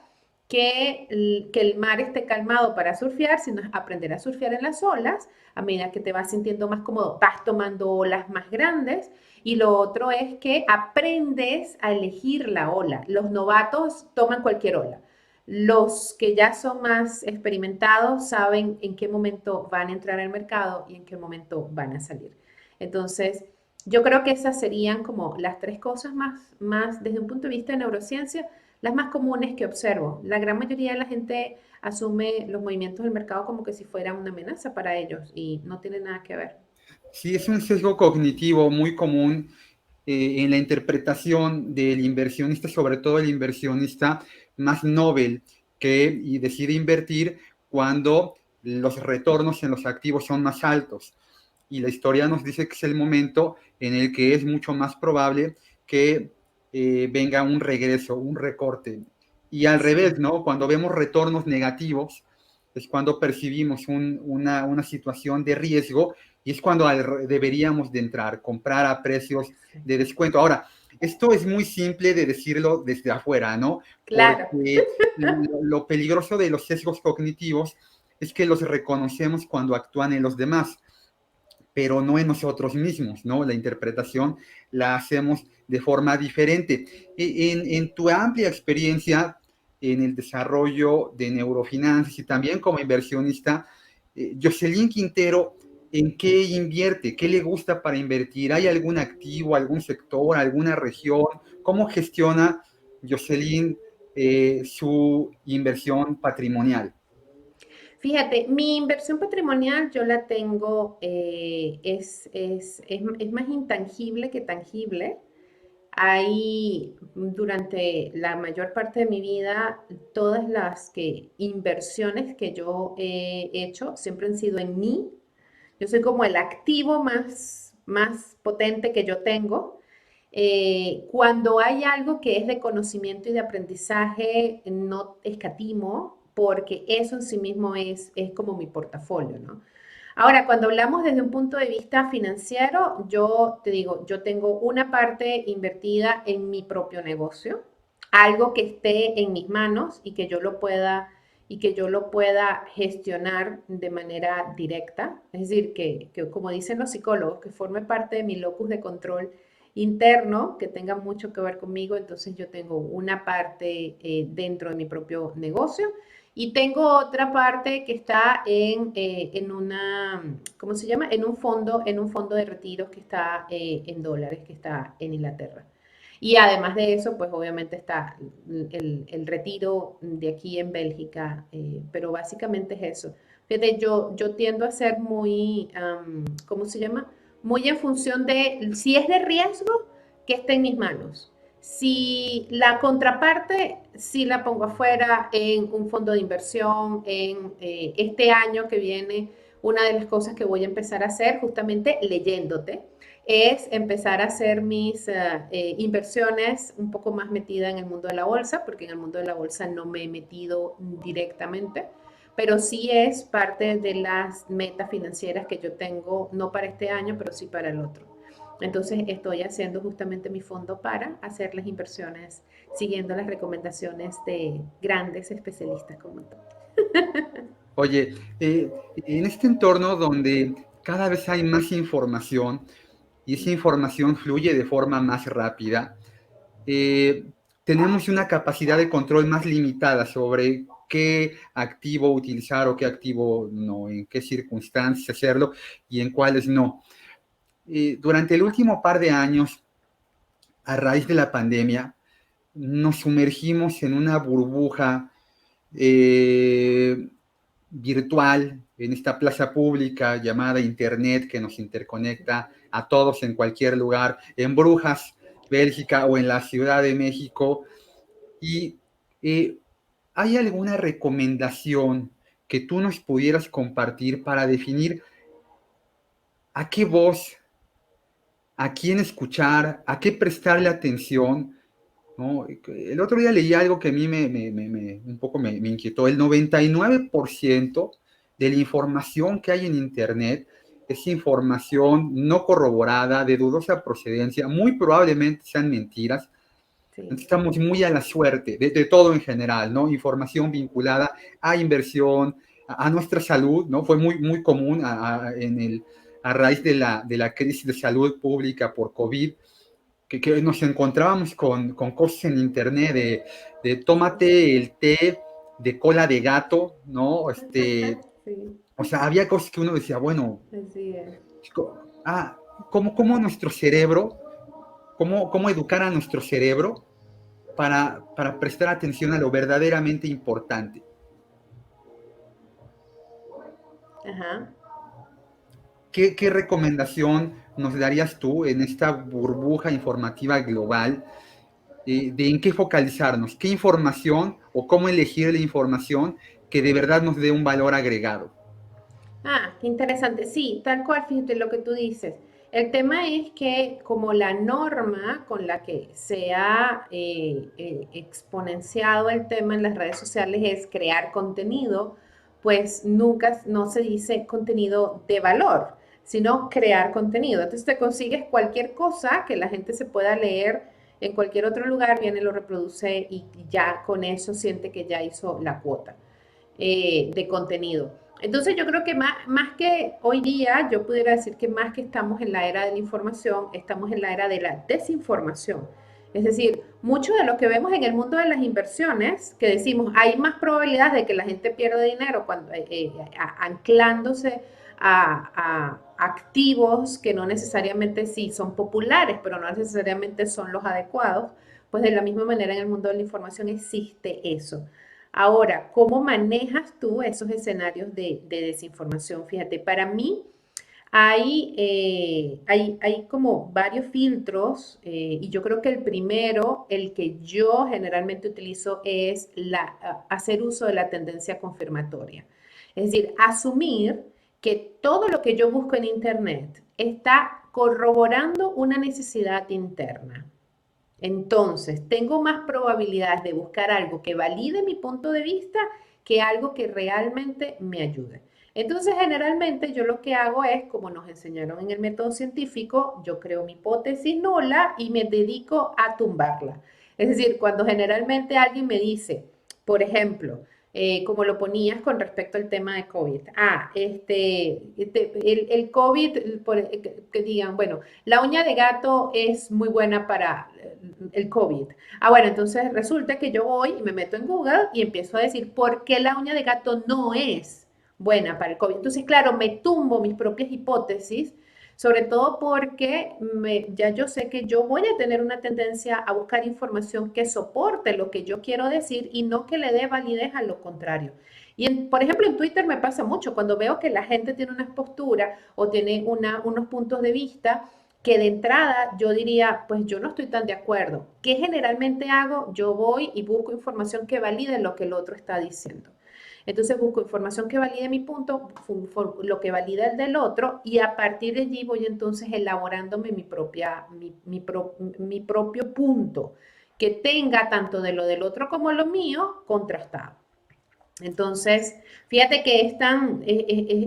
que el mar esté calmado para surfear, sino es aprender a surfear en las olas. A medida que te vas sintiendo más cómodo, vas tomando olas más grandes. Y lo otro es que aprendes a elegir la ola. Los novatos toman cualquier ola. Los que ya son más experimentados saben en qué momento van a entrar al mercado y en qué momento van a salir. Entonces, yo creo que esas serían como las tres cosas más desde un punto de vista de neurociencia, las más comunes que observo. La gran mayoría de la gente asume los movimientos del mercado como que si fuera una amenaza para ellos y no tiene nada que ver. Sí, es un sesgo cognitivo muy común en la interpretación del inversionista, sobre todo el inversionista más novel que y decide invertir cuando los retornos en los activos son más altos. Y la historia nos dice que es el momento en el que es mucho más probable que venga un regreso, un recorte. Y al Sí. revés, ¿no? Cuando vemos retornos negativos, es cuando percibimos una situación de riesgo y es cuando deberíamos de entrar, comprar a precios Sí. de descuento. Ahora, esto es muy simple de decirlo desde afuera, ¿no? Claro. Porque lo peligroso de los sesgos cognitivos es que los reconocemos cuando actúan en los demás, pero no en nosotros mismos, ¿no? La interpretación la hacemos de forma diferente. En tu amplia experiencia en el desarrollo de neurofinanzas y también como inversionista, Jocelyn Quintero, ¿en qué invierte? ¿Qué le gusta para invertir? ¿Hay algún activo, algún sector, alguna región? ¿Cómo gestiona Jocelyn su inversión patrimonial? Fíjate, mi inversión patrimonial yo la tengo, es más intangible que tangible. Hay durante la mayor parte de mi vida, todas las inversiones que yo he hecho siempre han sido en mí. Yo soy como el activo más potente que yo tengo. Cuando hay algo que es de conocimiento y de aprendizaje, no escatimo porque eso en sí mismo es como mi portafolio, ¿no? Ahora, cuando hablamos desde un punto de vista financiero, yo te digo, yo tengo una parte invertida en mi propio negocio, algo que esté en mis manos y que yo lo pueda gestionar de manera directa. Es decir, que como dicen los psicólogos, que forme parte de mi locus de control interno, que tenga mucho que ver conmigo. Entonces yo tengo una parte dentro de mi propio negocio y tengo otra parte que está en una, ¿cómo se llama? En un fondo de retiros que está en dólares, que está en Inglaterra. Y además de eso, pues obviamente está el retiro de aquí en Bélgica, pero básicamente es eso. Fíjate, yo tiendo a ser muy, ¿cómo se llama? Muy en función de si es de riesgo, que esté en mis manos. Si la contraparte, si la pongo afuera en un fondo de inversión, en este año que viene, una de las cosas que voy a empezar a hacer, justamente leyéndote, es empezar a hacer mis inversiones un poco más metida en el mundo de la bolsa, porque en el mundo de la bolsa no me he metido directamente, pero sí es parte de las metas financieras que yo tengo, no para este año, pero sí para el otro. Entonces estoy haciendo justamente mi fondo para hacer las inversiones siguiendo las recomendaciones de grandes especialistas como tú. Oye, en este entorno donde cada vez hay más información y esa información fluye de forma más rápida, eh, tenemos una capacidad de control más limitada sobre qué activo utilizar o qué activo no, en qué circunstancias hacerlo y en cuáles no. Durante el último par de años, a raíz de la pandemia, nos sumergimos en una burbuja eh, virtual, en esta plaza pública llamada Internet que nos interconecta a todos en cualquier lugar, en Brujas, Bélgica o en la Ciudad de México. Y ¿hay alguna recomendación que tú nos pudieras compartir para definir a qué voz, a quién escuchar, a qué prestarle atención? ¿No? El otro día leí algo que a mí un poco me inquietó. El 99% de la información que hay en Internet es información no corroborada, de dudosa procedencia, muy probablemente sean mentiras. Sí, Estamos muy a la suerte de todo en general, ¿no? Información vinculada a inversión, a nuestra salud, ¿no? Fue muy común a raíz de la crisis de salud pública por COVID, que nos encontrábamos con cosas en internet de tómate el té de cola de gato, ¿no? sí, O sea, había cosas que uno decía, bueno, así es. ah, ¿cómo nuestro cerebro, cómo educar a nuestro cerebro para prestar atención a lo verdaderamente importante? Ajá. ¿Qué recomendación nos darías tú en esta burbuja informativa global de en qué focalizarnos, qué información o cómo elegir la información que de verdad nos dé un valor agregado? Ah, qué interesante. Sí, tal cual, fíjate lo que tú dices. El tema es que como la norma con la que se ha exponenciado el tema en las redes sociales es crear contenido, pues nunca no se dice contenido de valor, sino crear contenido. Entonces te consigues cualquier cosa que la gente se pueda leer en cualquier otro lugar, viene, lo reproduce y ya con eso siente que ya hizo la cuota de contenido. Entonces yo creo que más que hoy día, yo pudiera decir que más que estamos en la era de la información, estamos en la era de la desinformación. Es decir, mucho de lo que vemos en el mundo de las inversiones, que decimos, hay más probabilidad de que la gente pierda dinero cuando anclándose a activos que no necesariamente sí son populares, pero no necesariamente son los adecuados, pues de la misma manera en el mundo de la información existe eso. Ahora, ¿cómo manejas tú esos escenarios de desinformación? Fíjate, para mí hay como varios filtros y yo creo que el primero, el que yo generalmente utilizo es hacer uso de la tendencia confirmatoria. Es decir, asumir que todo lo que yo busco en Internet está corroborando una necesidad interna. Entonces, tengo más probabilidades de buscar algo que valide mi punto de vista que algo que realmente me ayude. Entonces, generalmente yo lo que hago es, como nos enseñaron en el método científico, yo creo mi hipótesis nula y me dedico a tumbarla. Es decir, cuando generalmente alguien me dice, por ejemplo, como lo ponías con respecto al tema de COVID. El COVID, que digan, bueno, la uña de gato es muy buena para el COVID. Bueno, entonces resulta que yo voy y me meto en Google y empiezo a decir por qué la uña de gato no es buena para el COVID. Entonces, claro, me tumbo mis propias hipótesis, sobre todo porque ya yo sé que yo voy a tener una tendencia a buscar información que soporte lo que yo quiero decir y no que le dé validez a lo contrario. Por ejemplo, en Twitter me pasa mucho cuando veo que la gente tiene una postura o tiene unos puntos de vista que de entrada yo diría, pues yo no estoy tan de acuerdo. ¿Qué generalmente hago? Yo voy y busco información que valide lo que el otro está diciendo. Entonces busco información que valide mi punto, lo que valida el del otro, y a partir de allí voy entonces elaborándome mi propio punto, que tenga tanto de lo del otro como lo mío contrastado. Entonces, fíjate que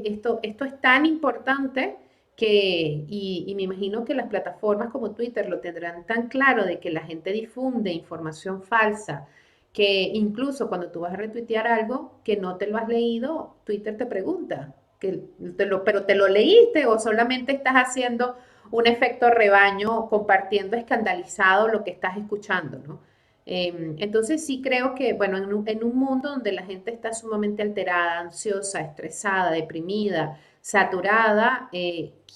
esto es tan importante y me imagino que las plataformas como Twitter lo tendrán tan claro de que la gente difunde información falsa, que incluso cuando tú vas a retuitear algo que no te lo has leído, Twitter te pregunta, pero te lo leíste o solamente estás haciendo un efecto rebaño compartiendo escandalizado lo que estás escuchando, ¿no? Entonces sí creo que, bueno, en un mundo donde la gente está sumamente alterada, ansiosa, estresada, deprimida, saturada,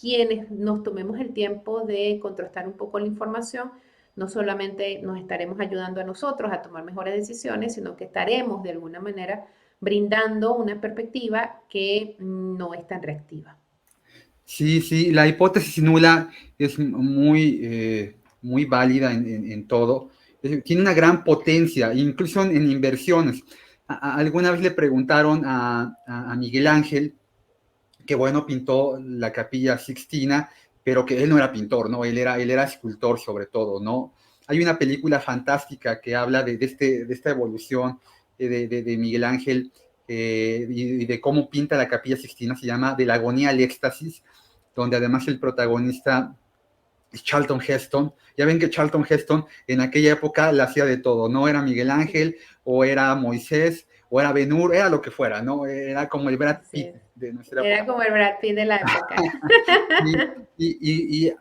quienes nos tomemos el tiempo de contrastar un poco la información, no solamente nos estaremos ayudando a nosotros a tomar mejores decisiones, sino que estaremos de alguna manera brindando una perspectiva que no es tan reactiva. Sí, sí, la hipótesis nula es muy válida en todo. Tiene una gran potencia, incluso en inversiones. Alguna vez le preguntaron a Miguel Ángel, que bueno, pintó la Capilla Sixtina, pero que él no era pintor, ¿no? Él era escultor sobre todo, ¿no? Hay una película fantástica que habla de esta evolución de Miguel Ángel y de cómo pinta la Capilla Sixtina, se llama De la agonía al éxtasis, donde además el protagonista es Charlton Heston. Ya ven que Charlton Heston en aquella época la hacía de todo, ¿no? Era Miguel Ángel, o era Moisés, o era Ben-Hur, era lo que fuera, ¿no? Era como el Brad Así Pitt es. de nuestra Era época. como el Brad Pitt de la época.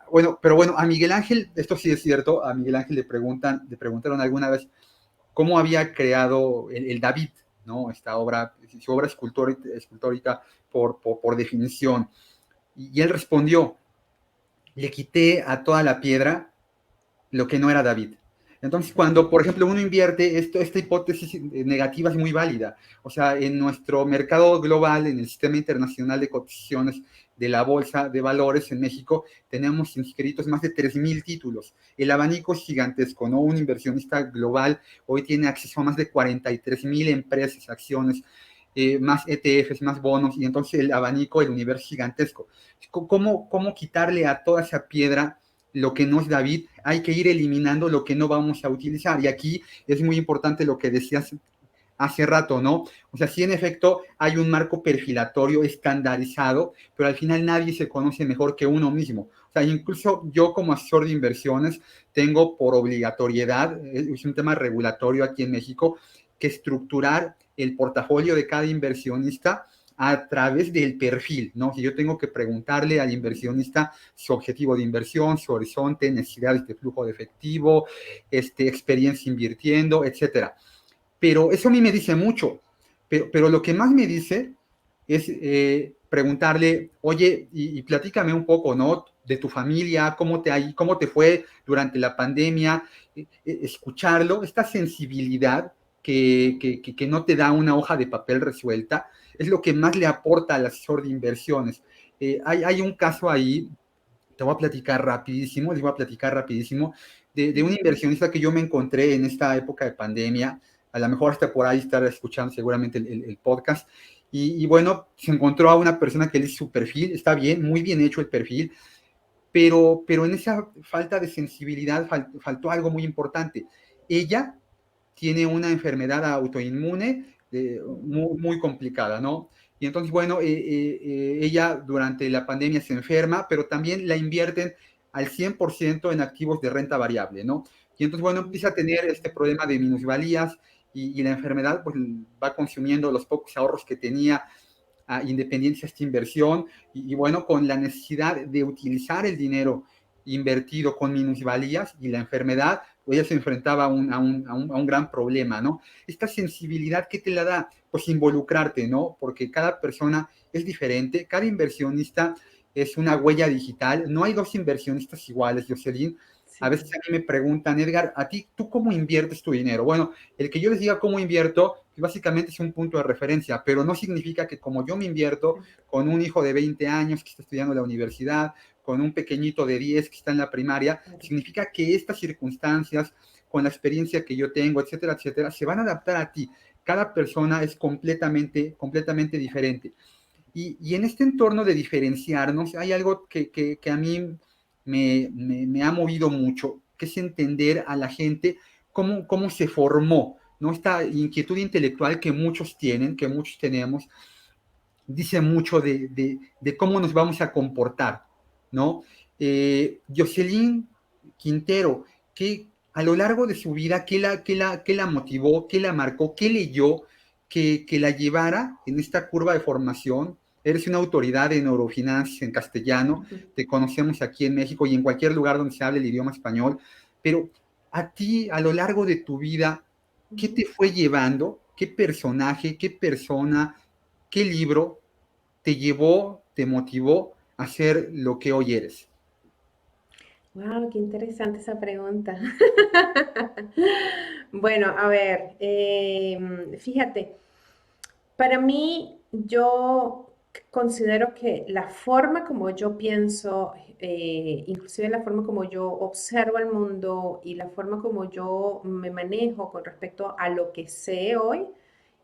Bueno, pero bueno, a Miguel Ángel, esto sí es cierto, a Miguel Ángel le preguntaron alguna vez cómo había creado el David, ¿no? Esta obra, su obra escultórica por definición. Y él respondió, le quité a toda la piedra lo que no era David. Entonces, cuando, por ejemplo, uno invierte, esta hipótesis negativa es muy válida. O sea, en nuestro mercado global, en el sistema internacional de cotizaciones de la Bolsa de Valores en México, tenemos inscritos más de 3,000 títulos. El abanico es gigantesco, ¿no? Un inversionista global hoy tiene acceso a más de 43,000 empresas, acciones, más ETFs, más bonos, y entonces el abanico, el universo gigantesco. ¿Cómo quitarle a toda esa piedra lo que no es David? Hay que ir eliminando lo que no vamos a utilizar. Y aquí es muy importante lo que decías hace rato, ¿no? O sea, sí, en efecto, hay un marco perfilatorio estandarizado, pero al final nadie se conoce mejor que uno mismo. O sea, incluso yo como asesor de inversiones tengo por obligatoriedad, es un tema regulatorio aquí en México, que estructurar el portafolio de cada inversionista a través del perfil, ¿no? Si yo tengo que preguntarle al inversionista su objetivo de inversión, su horizonte, necesidades de flujo de efectivo, experiencia invirtiendo, etcétera. Pero eso a mí me dice mucho. Pero lo que más me dice es preguntarle, oye, y platícame un poco, ¿no? De tu familia, cómo te fue durante la pandemia, escucharlo, esta sensibilidad que no te da una hoja de papel resuelta, es lo que más le aporta al asesor de inversiones. Hay un caso ahí, te voy a platicar rapidísimo, les voy a platicar rapidísimo, de un inversionista que yo me encontré en esta época de pandemia, a lo mejor hasta por ahí estar escuchando seguramente el podcast, y bueno, se encontró a una persona que le hizo su perfil, está bien, muy bien hecho el perfil, pero en esa falta de sensibilidad faltó algo muy importante. Ella tiene una enfermedad autoinmune, muy, muy complicada, ¿no? Y entonces, bueno, ella durante la pandemia se enferma, pero también la invierten al 100% en activos de renta variable, ¿no? Y entonces, bueno, empieza a tener este problema de minusvalías y la enfermedad pues va consumiendo los pocos ahorros que tenía independencia esta inversión y, bueno, con la necesidad de utilizar el dinero invertido con minusvalías y la enfermedad, pues ella se enfrentaba a un gran problema, ¿no? Esta sensibilidad que te la da, pues involucrarte, ¿no? Porque cada persona es diferente, cada inversionista es una huella digital, no hay dos inversionistas iguales, Jocelyn. A veces Sí. a mí me preguntan, Edgar, a ti, ¿tú cómo inviertes tu dinero? Bueno, el que yo les diga cómo invierto, básicamente es un punto de referencia, pero no significa que como yo me invierto con un hijo de 20 años que está estudiando en la universidad, con un pequeñito de 10 que está en la primaria, Claro. significa que estas circunstancias, con la experiencia que yo tengo, etcétera, etcétera, se van a adaptar a ti. Cada persona es completamente diferente. Y en este entorno de diferenciarnos, hay algo que a mí me ha movido mucho, que es entender a la gente cómo se formó, ¿no? Esta inquietud intelectual que muchos tienen, que muchos tenemos, dice mucho de cómo nos vamos a comportar, ¿no? Jocelyn Quintero, que a lo largo de su vida, ¿qué la motivó, qué la marcó, qué leyó, que la llevara en esta curva de formación? Eres una autoridad en neurofinanzas en castellano, te conocemos aquí en México y en cualquier lugar donde se hable el idioma español, pero a ti, a lo largo de tu vida, ¿qué te fue llevando? ¿Qué personaje, qué persona, qué libro te llevó, te motivó a ser lo que hoy eres? Wow, qué interesante esa pregunta. Bueno, a ver, fíjate, para mí yo considero que la forma como yo pienso, inclusive la forma como yo observo el mundo y la forma como yo me manejo con respecto a lo que sé hoy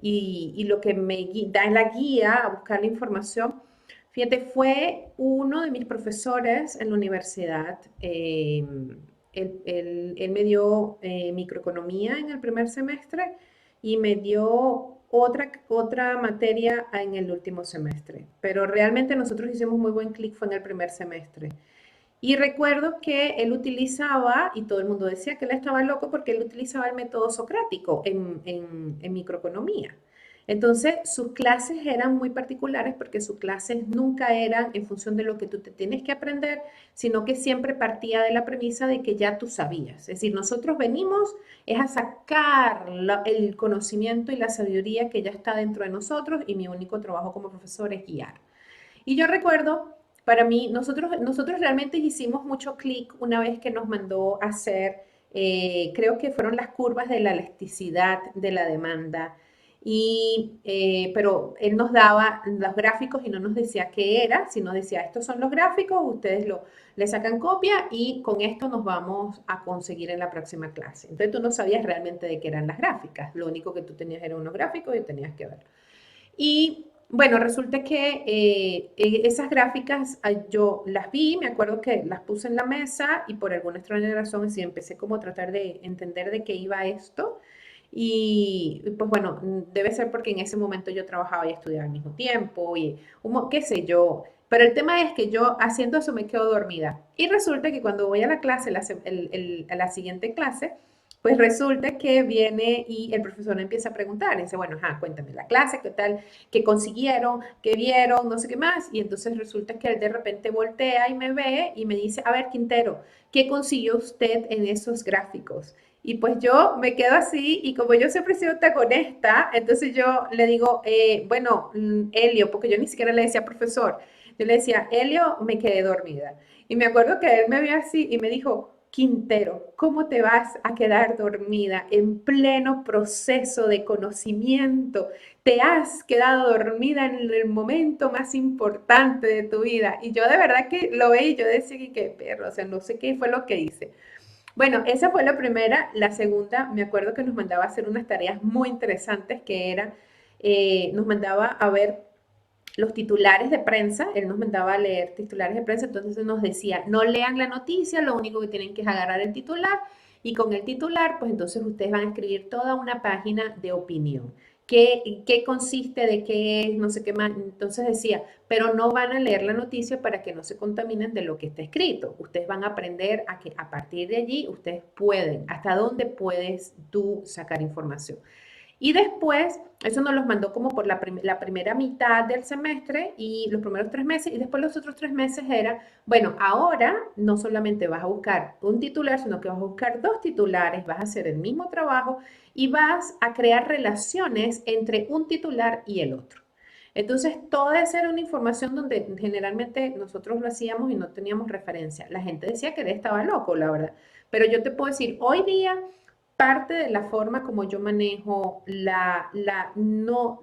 y lo que me da la guía a buscar la información. Fíjate, fue uno de mis profesores en la universidad. Él me dio microeconomía en el primer semestre y me dio otra materia en el último semestre. Pero realmente nosotros hicimos muy buen clic, fue en el primer semestre. Y recuerdo que él utilizaba, y todo el mundo decía que él estaba loco porque él utilizaba el método socrático en microeconomía. Entonces, sus clases eran muy particulares porque sus clases nunca eran en función de lo que tú te tienes que aprender, sino que siempre partía de la premisa de que ya tú sabías. Es decir, nosotros venimos es a sacar el conocimiento y la sabiduría que ya está dentro de nosotros y mi único trabajo como profesor es guiar. Y yo recuerdo, para mí, nosotros realmente hicimos mucho clic una vez que nos mandó a hacer, creo que fueron las curvas de la elasticidad de la demanda. Pero él nos daba los gráficos y no nos decía qué era, sino decía, estos son los gráficos, ustedes le sacan copia y con esto nos vamos a conseguir en la próxima clase. Entonces tú no sabías realmente de qué eran las gráficas, lo único que tú tenías eran unos gráficos y tenías que ver. Y bueno, resulta que esas gráficas yo las vi, me acuerdo que las puse en la mesa y por alguna extraña razón sí empecé como a tratar de entender de qué iba esto. Y pues bueno, debe ser porque en ese momento yo trabajaba y estudiaba al mismo tiempo y qué sé yo. Pero el tema es que yo haciendo eso me quedo dormida. Y resulta que cuando voy a la clase, a la siguiente clase, pues resulta que viene y el profesor empieza a preguntar, y dice, bueno, ajá, cuéntame la clase, qué tal, qué consiguieron, qué vieron, no sé qué más. Y entonces resulta que él de repente voltea y me ve y me dice, a ver, Quintero, ¿qué consiguió usted en esos gráficos? Y pues yo me quedo así y como yo siempre he sido tan honesta, entonces yo le digo, bueno, Helio, porque yo ni siquiera le decía profesor, yo le decía, Helio, me quedé dormida. Y me acuerdo que él me vio así y me dijo, Quintero, ¿cómo te vas a quedar dormida en pleno proceso de conocimiento? Te has quedado dormida en el momento más importante de tu vida. Y yo de verdad que lo veí y yo decía que qué perro, o sea, no sé qué fue lo que hice. Bueno, esa fue la primera. La segunda, me acuerdo que nos mandaba a hacer unas tareas muy interesantes que era, nos mandaba a ver los titulares de prensa, él nos mandaba a leer titulares de prensa, entonces nos decía, no lean la noticia, lo único que tienen que es agarrar el titular y con el titular, pues entonces ustedes van a escribir toda una página de opinión. qué consiste, de qué es, no sé qué más. Entonces decía, pero no van a leer la noticia para que no se contaminen de lo que está escrito. Ustedes van a aprender a que a partir de allí ustedes pueden, hasta dónde puedes tú sacar información. Y después, eso nos los mandó como por la primera mitad del semestre y los primeros 3 meses, y después los otros 3 meses era, bueno, ahora no solamente vas a buscar un titular, sino que vas a buscar dos titulares, vas a hacer el mismo trabajo y vas a crear relaciones entre un titular y el otro. Entonces, toda esa era una información donde generalmente nosotros lo hacíamos y no teníamos referencia. La gente decía que él estaba loco, la verdad. Pero yo te puedo decir, hoy día parte de la forma como yo manejo la no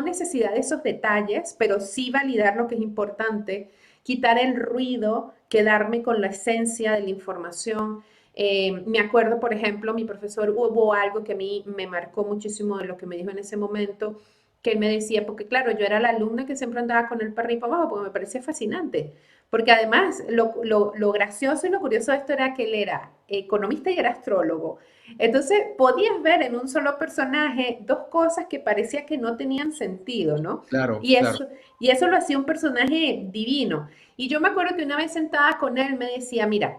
necesidad de esos detalles, pero sí validar lo que es importante, quitar el ruido, quedarme con la esencia de la información. Me acuerdo, por ejemplo, mi profesor, hubo algo que a mí me marcó muchísimo de lo que me dijo en ese momento, que él me decía, porque claro, yo era la alumna que siempre andaba con el para arriba y para abajo, porque me parecía fascinante. Porque además, lo gracioso y lo curioso de esto era que él era economista y era astrólogo. Entonces, podías ver en un solo personaje dos cosas que parecía que no tenían sentido, ¿no? Claro, Y claro. eso, y eso lo hacía un personaje divino. Y yo me acuerdo que una vez sentada con él me decía, mira,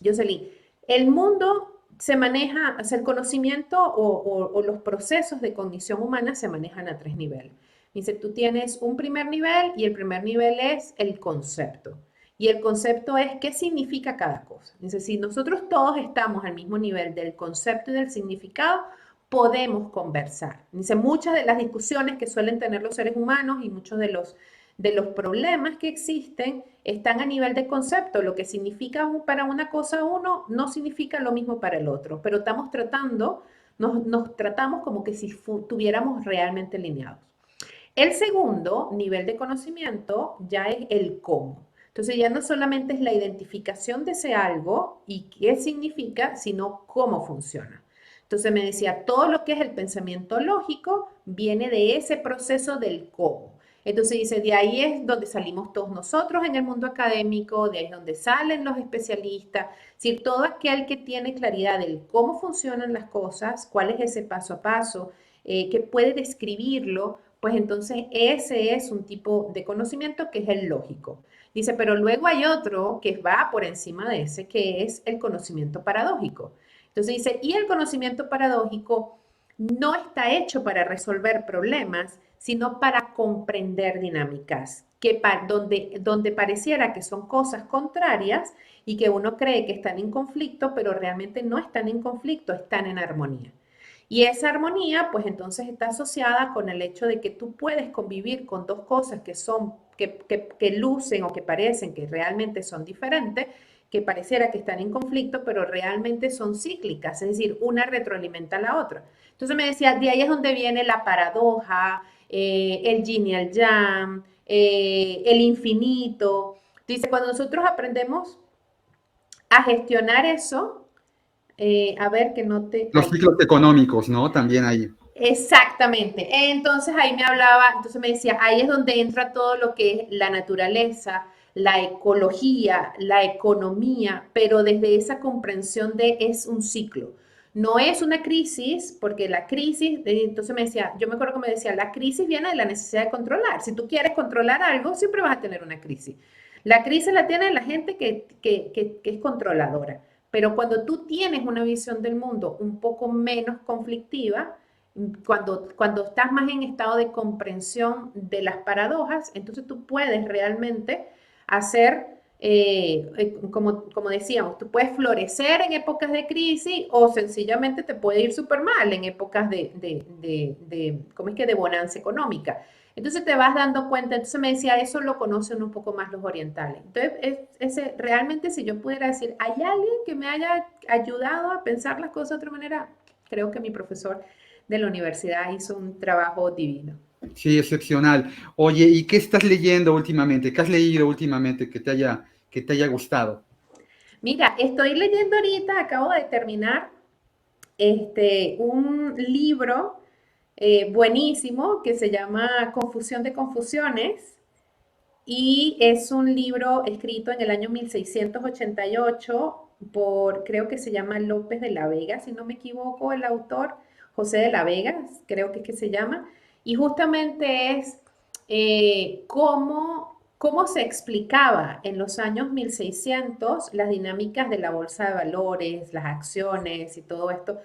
Jocelyn, el mundo se maneja, o sea, el conocimiento o los procesos de cognición humana se manejan a 3 niveles. Dice, tú tienes un primer nivel y el primer nivel es el concepto. Y el concepto es qué significa cada cosa. Dice, si nosotros todos estamos al mismo nivel del concepto y del significado, podemos conversar. Dice, muchas de las discusiones que suelen tener los seres humanos y muchos de los problemas que existen están a nivel de concepto. Lo que significa para una cosa uno no significa lo mismo para el otro, pero estamos tratando, nos tratamos como que si tuviéramos realmente alineados. El segundo nivel de conocimiento ya es el cómo. Entonces ya no solamente es la identificación de ese algo y qué significa, sino cómo funciona. Entonces me decía, todo lo que es el pensamiento lógico viene de ese proceso del cómo. Entonces dice, de ahí es donde salimos todos nosotros en el mundo académico, de ahí es donde salen los especialistas, es decir, todo aquel que tiene claridad del cómo funcionan las cosas, cuál es ese paso a paso, que puede describirlo, pues entonces ese es un tipo de conocimiento que es el lógico. Dice, pero luego hay otro que va por encima de ese, que es el conocimiento paradójico. Entonces dice, y el conocimiento paradójico no está hecho para resolver problemas, sino para comprender dinámicas, donde pareciera que son cosas contrarias y que uno cree que están en conflicto, pero realmente no están en conflicto, están en armonía. Y esa armonía, pues entonces está asociada con el hecho de que tú puedes convivir con dos cosas que lucen o que parecen que realmente son diferentes, que pareciera que están en conflicto, pero realmente son cíclicas, es decir, una retroalimenta a la otra. Entonces me decía, de ahí es donde viene la paradoja, el yin y el yang, el infinito. Dice, cuando nosotros aprendemos a gestionar eso, a ver que no te... Los Ay, ciclos económicos, ¿no? También ahí. exactamente. Entonces ahí me hablaba, entonces me decía, ahí es donde entra todo lo que es la naturaleza, la ecología, la economía, pero desde esa comprensión de es un ciclo. No es una crisis, porque la crisis, entonces me decía, yo me acuerdo que me decía, la crisis viene de la necesidad de controlar. Si tú quieres controlar algo, siempre vas a tener una crisis. La crisis la tiene la gente que es controladora. Pero cuando tú tienes una visión del mundo un poco menos conflictiva, cuando estás más en estado de comprensión de las paradojas, entonces tú puedes realmente hacer, como decíamos, tú puedes florecer en épocas de crisis o sencillamente te puede ir súper mal en épocas ¿cómo es que? De bonanza económica. Entonces te vas dando cuenta, entonces me decía, eso lo conocen un poco más los orientales. Entonces, realmente si yo pudiera decir, ¿hay alguien que me haya ayudado a pensar las cosas de otra manera? Creo que mi profesor de la universidad hizo un trabajo divino. Sí, excepcional. Oye, ¿y qué estás leyendo últimamente? ¿Qué has leído últimamente que te haya gustado? Mira, estoy leyendo ahorita, acabo de terminar un libro buenísimo que se llama Confusión de Confusiones y es un libro escrito en el año 1688 por, creo que se llama López de la Vega, si no me equivoco, el autor, José de la Vega, creo que es que se llama, y justamente es cómo se explicaba en los años 1600 las dinámicas de la bolsa de valores, las acciones y todo esto.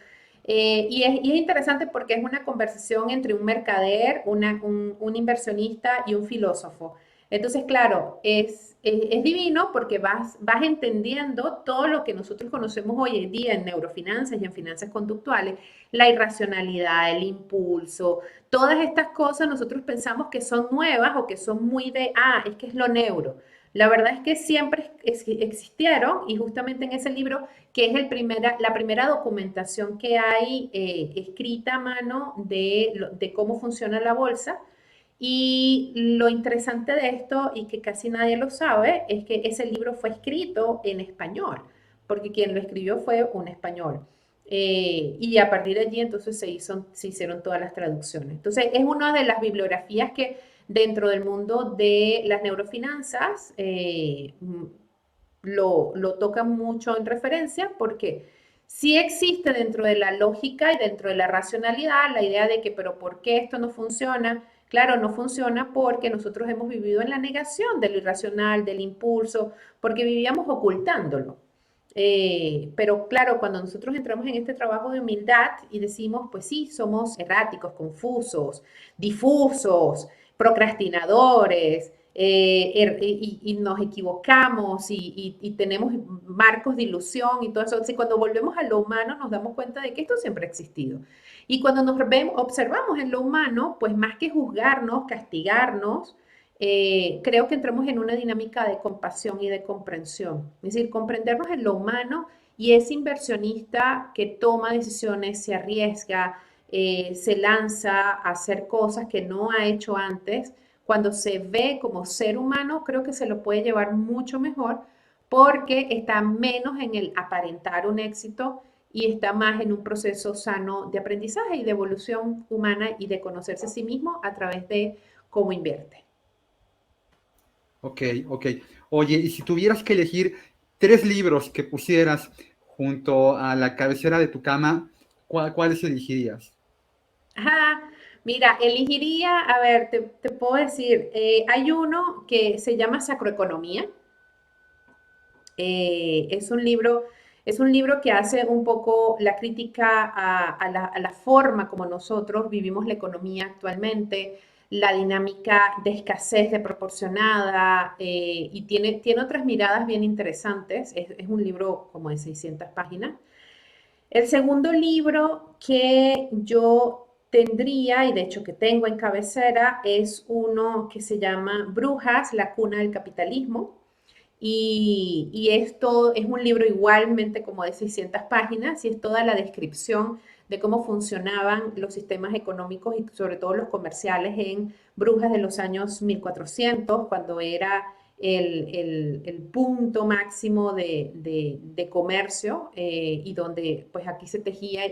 Y es interesante porque es una conversación entre un mercader, un inversionista y un filósofo. Entonces, claro, es divino porque vas entendiendo todo lo que nosotros conocemos hoy en día en neurofinanzas y en finanzas conductuales, la irracionalidad, el impulso, todas estas cosas nosotros pensamos que son nuevas o que son muy es que es lo neuro. La verdad es que siempre existieron y justamente en ese libro, que es la primera documentación que hay escrita a mano de cómo funciona la bolsa, y lo interesante de esto, y que casi nadie lo sabe, es que ese libro fue escrito en español, porque quien lo escribió fue un español. Y a partir de allí entonces se hicieron todas las traducciones. Entonces es una de las bibliografías que dentro del mundo de las neurofinanzas lo tocan mucho en referencia porque sí existe dentro de la lógica y dentro de la racionalidad la idea de que, pero ¿por qué esto no funciona? Claro, no funciona porque nosotros hemos vivido en la negación de lo irracional, del impulso, porque vivíamos ocultándolo. Pero claro, cuando nosotros entramos en este trabajo de humildad y decimos, pues sí, somos erráticos, confusos, difusos, procrastinadores, y nos equivocamos y tenemos marcos de ilusión y todo eso. Así, cuando volvemos a lo humano nos damos cuenta de que esto siempre ha existido. Y cuando observamos en lo humano, pues más que juzgarnos, castigarnos, creo que entramos en una dinámica de compasión y de comprensión. Es decir, comprendernos en lo humano y ese inversionista que toma decisiones, se arriesga, se lanza a hacer cosas que no ha hecho antes, cuando se ve como ser humano, creo que se lo puede llevar mucho mejor porque está menos en el aparentar un éxito y está más en un proceso sano de aprendizaje y de evolución humana y de conocerse a sí mismo a través de cómo invierte. Ok, ok. Oye, y si tuvieras que elegir tres libros que pusieras junto a la cabecera de tu cama, ¿cuáles elegirías? Ajá, mira, elegiría, a ver, te puedo decir, hay uno que se llama Sacroeconomía. Eh, es un libro, es un libro que hace un poco la crítica a la forma como nosotros vivimos la economía actualmente, la dinámica de escasez desproporcionada, y tiene otras miradas bien interesantes. Es un libro como de 600 páginas. El segundo libro que yo tendría, y de hecho que tengo en cabecera, es uno que se llama Brujas, la cuna del capitalismo. Y esto es un libro igualmente como de 600 páginas y es toda la descripción de cómo funcionaban los sistemas económicos y sobre todo los comerciales en Brujas de los años 1400, cuando era el punto máximo de comercio, y donde pues aquí se tejía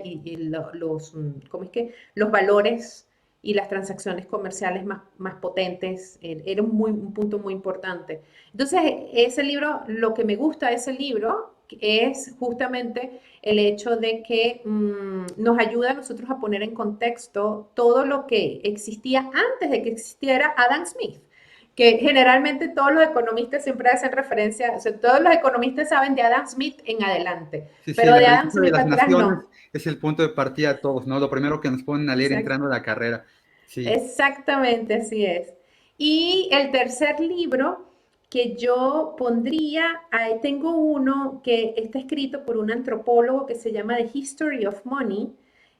¿cómo es que? Los valores y las transacciones comerciales más potentes. Era un punto muy importante. Entonces, ese libro, lo que me gusta de ese libro es justamente el hecho de que nos ayuda a nosotros a poner en contexto todo lo que existía antes de que existiera Adam Smith, que generalmente todos los economistas siempre hacen referencia, o sea, todos los economistas saben de Adam Smith en adelante, Sí, sí, pero la de Adam riqueza de Smith las atrás naciones no. es el punto de partida de todos, ¿no? Lo primero que nos ponen a leer Exacto. entrando a la carrera. Sí. Exactamente, así es. Y el tercer libro que yo pondría, ahí tengo uno que está escrito por un antropólogo que se llama The History of Money.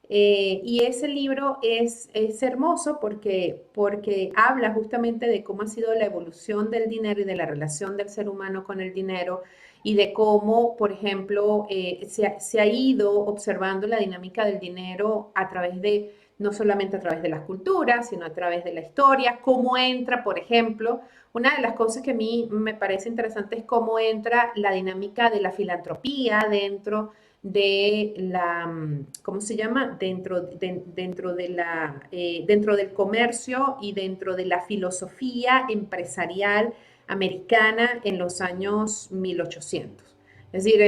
Y ese libro es hermoso porque habla justamente de cómo ha sido la evolución del dinero y de la relación del ser humano con el dinero y de cómo, por ejemplo, se ha ido observando la dinámica del dinero a través de no solamente a través de las culturas, sino a través de la historia, cómo entra, por ejemplo, una de las cosas que a mí me parece interesante es cómo entra la dinámica de la filantropía dentro de ¿cómo se llama? Dentro del comercio y dentro de la filosofía empresarial americana en los años 1800. Es decir,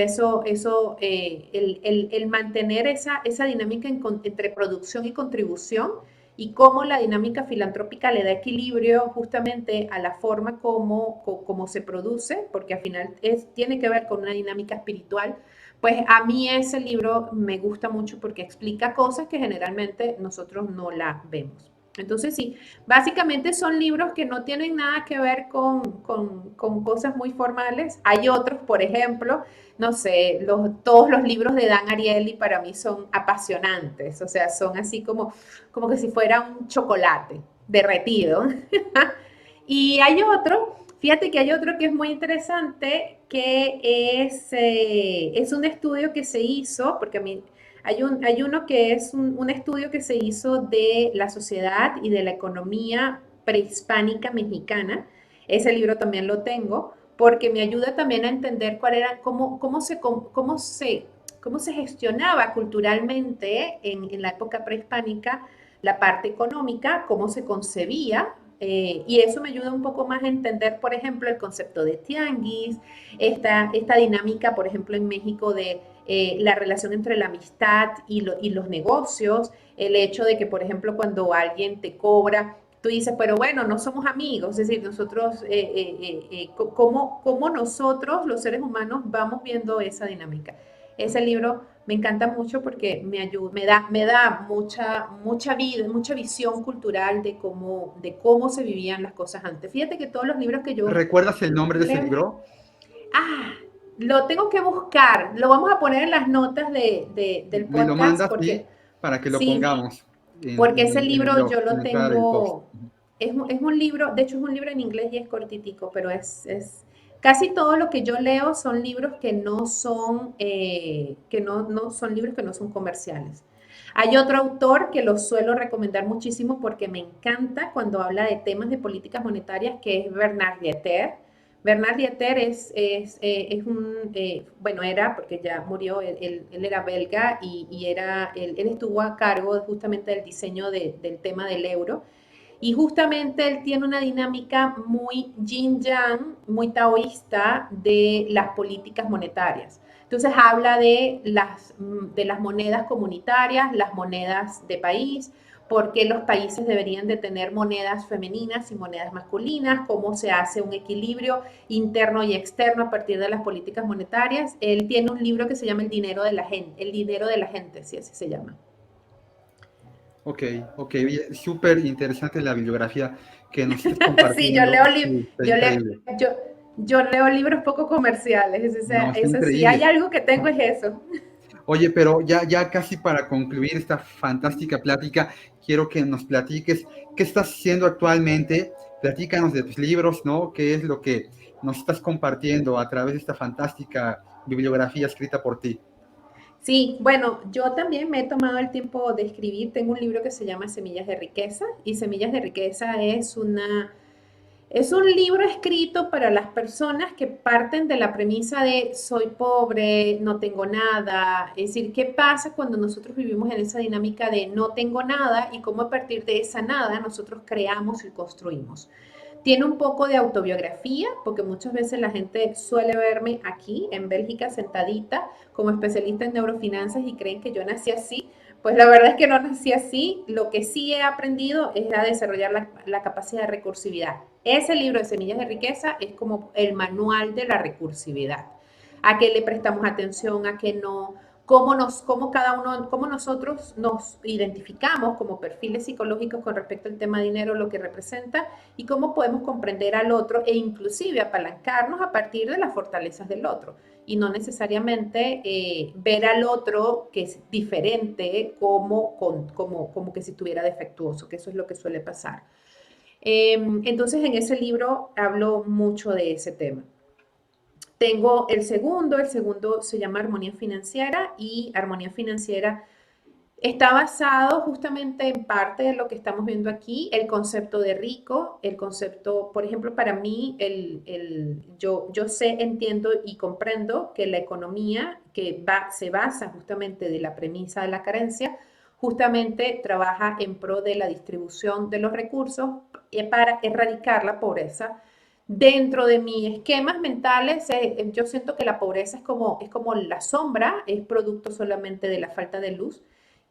el mantener esa dinámica entre producción y contribución y cómo la dinámica filantrópica le da equilibrio justamente a la forma como se produce, porque al final tiene que ver con una dinámica espiritual. Pues a mí ese libro me gusta mucho porque explica cosas que generalmente nosotros no la vemos. Entonces sí, básicamente son libros que no tienen nada que ver con cosas muy formales. Hay otros, por ejemplo, no sé, todos los libros de Dan Ariely para mí son apasionantes, o sea, son así como que si fuera un chocolate derretido. Y hay otro, fíjate que hay otro que es muy interesante, que es un estudio que se hizo, porque a mí hay uno que es un estudio que se hizo de la sociedad y de la economía prehispánica mexicana. Ese libro también lo tengo, porque me ayuda también a entender cuál era, cómo se gestionaba culturalmente en la época prehispánica la parte económica, cómo se concebía, y eso me ayuda un poco más a entender, por ejemplo, el concepto de tianguis, esta dinámica, por ejemplo, en México de la relación entre la amistad y los negocios, el hecho de que, por ejemplo, cuando alguien te cobra, tú dices, pero bueno, no somos amigos, es decir, nosotros, ¿cómo nosotros, los seres humanos, vamos viendo esa dinámica? Ese libro me encanta mucho porque me ayuda, me da mucha vida, mucha visión cultural de cómo se vivían las cosas antes. Fíjate que todos los libros que yo ¿Recuerdas el nombre de ese leo, libro? ah, lo tengo que buscar, lo vamos a poner en las notas del Me lo podcast mandas, porque sí, para que lo sí, pongamos porque ese en el libro blog, yo en lo la entrada del post. tengo, es un libro, de hecho es un libro en inglés y es cortitico, pero casi todo lo que yo leo son libros que no son, no son libros que no son comerciales. Hay otro autor que lo suelo recomendar muchísimo porque me encanta cuando habla de temas de políticas monetarias, que es Bernard Lietaer. Bernard Lietaer es bueno, era, porque ya murió, él era belga él estuvo a cargo justamente del diseño del tema del euro. Y justamente él tiene una dinámica muy yin-yang, muy taoísta de las políticas monetarias. Entonces habla de las monedas comunitarias, las monedas de país, por qué los países deberían de tener monedas femeninas y monedas masculinas, cómo se hace un equilibrio interno y externo a partir de las políticas monetarias. Él tiene un libro que se llama El dinero de la gente, sí, así se llama. Ok, ok, oye, súper interesante la bibliografía que nos estás Sí, compartiendo. Sí, está yo, leo, increíble. yo, yo leo libros poco comerciales, o sea, No, está eso sí, hay increíble. algo que tengo es eso. Oye, pero ya casi para concluir esta fantástica plática, quiero que nos platiques qué estás haciendo actualmente. Platícanos de tus libros, ¿no? ¿Qué es lo que nos estás compartiendo a través de esta fantástica bibliografía escrita por ti? Sí, bueno, yo también me he tomado el tiempo de escribir. Tengo un libro que se llama Semillas de Riqueza y Semillas de Riqueza es un libro escrito para las personas que parten de la premisa de soy pobre, no tengo nada. Es decir, ¿qué pasa cuando nosotros vivimos en esa dinámica de no tengo nada y cómo a partir de esa nada nosotros creamos y construimos? Tiene un poco de autobiografía, porque muchas veces la gente suele verme aquí en Bélgica sentadita como especialista en neurofinanzas y creen que yo nací así. Pues la verdad es que no nací así. Lo que sí he aprendido es a desarrollar la capacidad de recursividad. Ese libro de Semillas de Riqueza es como el manual de la recursividad. A qué le prestamos atención, a qué no, cómo nosotros nos identificamos como perfiles psicológicos con respecto al tema dinero, lo que representa y cómo podemos comprender al otro e inclusive apalancarnos a partir de las fortalezas del otro y no necesariamente ver al otro que es diferente como que si estuviera defectuoso, que eso es lo que suele pasar. Entonces en ese libro hablo mucho de ese tema. Tengo el segundo se llama Armonía Financiera y Armonía Financiera está basado justamente en parte de lo que estamos viendo aquí, el concepto de rico, el concepto, por ejemplo, para mí, yo sé, entiendo y comprendo que la economía se basa justamente de la premisa de la carencia, justamente trabaja en pro de la distribución de los recursos para erradicar la pobreza. Dentro de mis esquemas mentales, yo siento que la pobreza es como la sombra, es producto solamente de la falta de luz.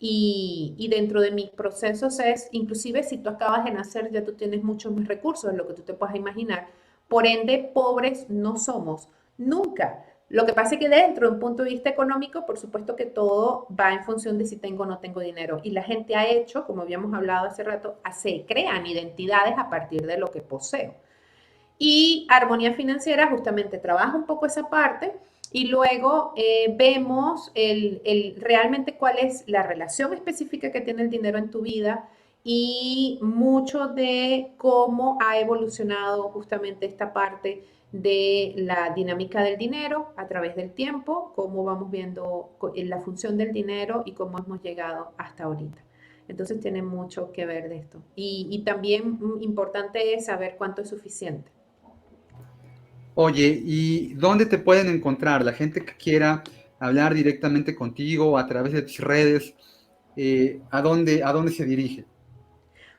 Y dentro de mis procesos es, inclusive si tú acabas de nacer, ya tú tienes muchos más recursos de lo que tú te puedas imaginar. Por ende, pobres no somos, nunca. Lo que pasa es que dentro de un punto de vista económico, por supuesto que todo va en función de si tengo o no tengo dinero. Y la gente ha hecho, como habíamos hablado hace rato, se crean identidades a partir de lo que poseo. Y armonía financiera justamente trabaja un poco esa parte y luego vemos realmente cuál es la relación específica que tiene el dinero en tu vida y mucho de cómo ha evolucionado justamente esta parte de la dinámica del dinero a través del tiempo, cómo vamos viendo la función del dinero y cómo hemos llegado hasta ahorita. Entonces tiene mucho que ver de esto. Y también importante es saber cuánto es suficiente. Oye, ¿y dónde te pueden encontrar? La gente que quiera hablar directamente contigo a través de tus redes, a dónde se dirige?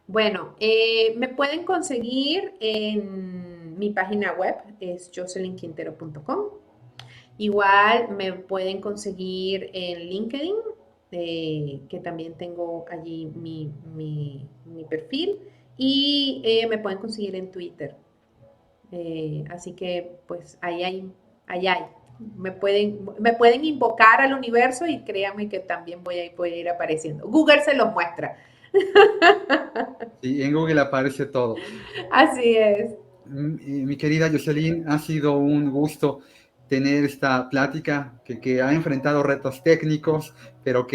Bueno, me pueden conseguir en mi página web, es jocelynquintero.com. Igual me pueden conseguir en LinkedIn, que también tengo allí mi perfil. Y me pueden conseguir en Twitter. Así que pues ahí hay. Me pueden invocar al universo y créanme que también voy a ir apareciendo. Google se los muestra. Sí, en Google aparece todo. Así es. Mi querida Jocelyn, ha sido un gusto tener esta plática que ha enfrentado retos técnicos, pero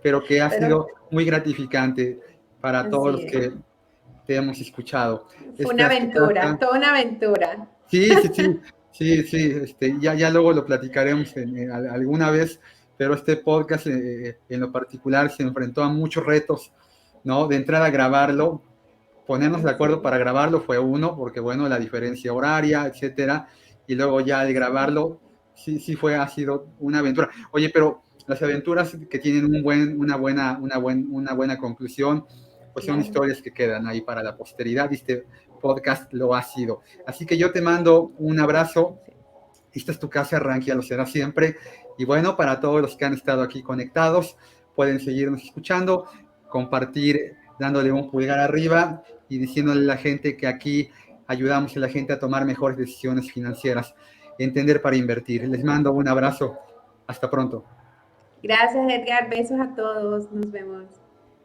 pero que ha Pero sido muy gratificante para todos así los es. que te hemos escuchado. Fue una Esta se aventura, trata. toda una aventura. Sí, sí, sí, sí, sí, ya luego lo platicaremos alguna vez, pero este podcast en lo particular se enfrentó a muchos retos, ¿no? De entrada a grabarlo, ponernos de Así acuerdo es. para grabarlo fue uno, porque bueno, la diferencia horaria, etcétera, y luego ya al Sí. grabarlo, ha sido una aventura. Oye, pero las aventuras que tienen una buena conclusión, pues son Claro. historias que quedan ahí para la posteridad, y este podcast lo ha sido. Así que yo te mando un abrazo. Así es. Esta es tu casa, Rankia lo será siempre. Y bueno, para todos los que han estado aquí conectados, pueden seguirnos escuchando, compartir, dándole un pulgar arriba y diciéndole a la gente que aquí ayudamos a la gente a tomar mejores decisiones financieras, entender para invertir. Les mando un abrazo. Hasta pronto. Gracias, Edgar. Besos a todos. Nos vemos.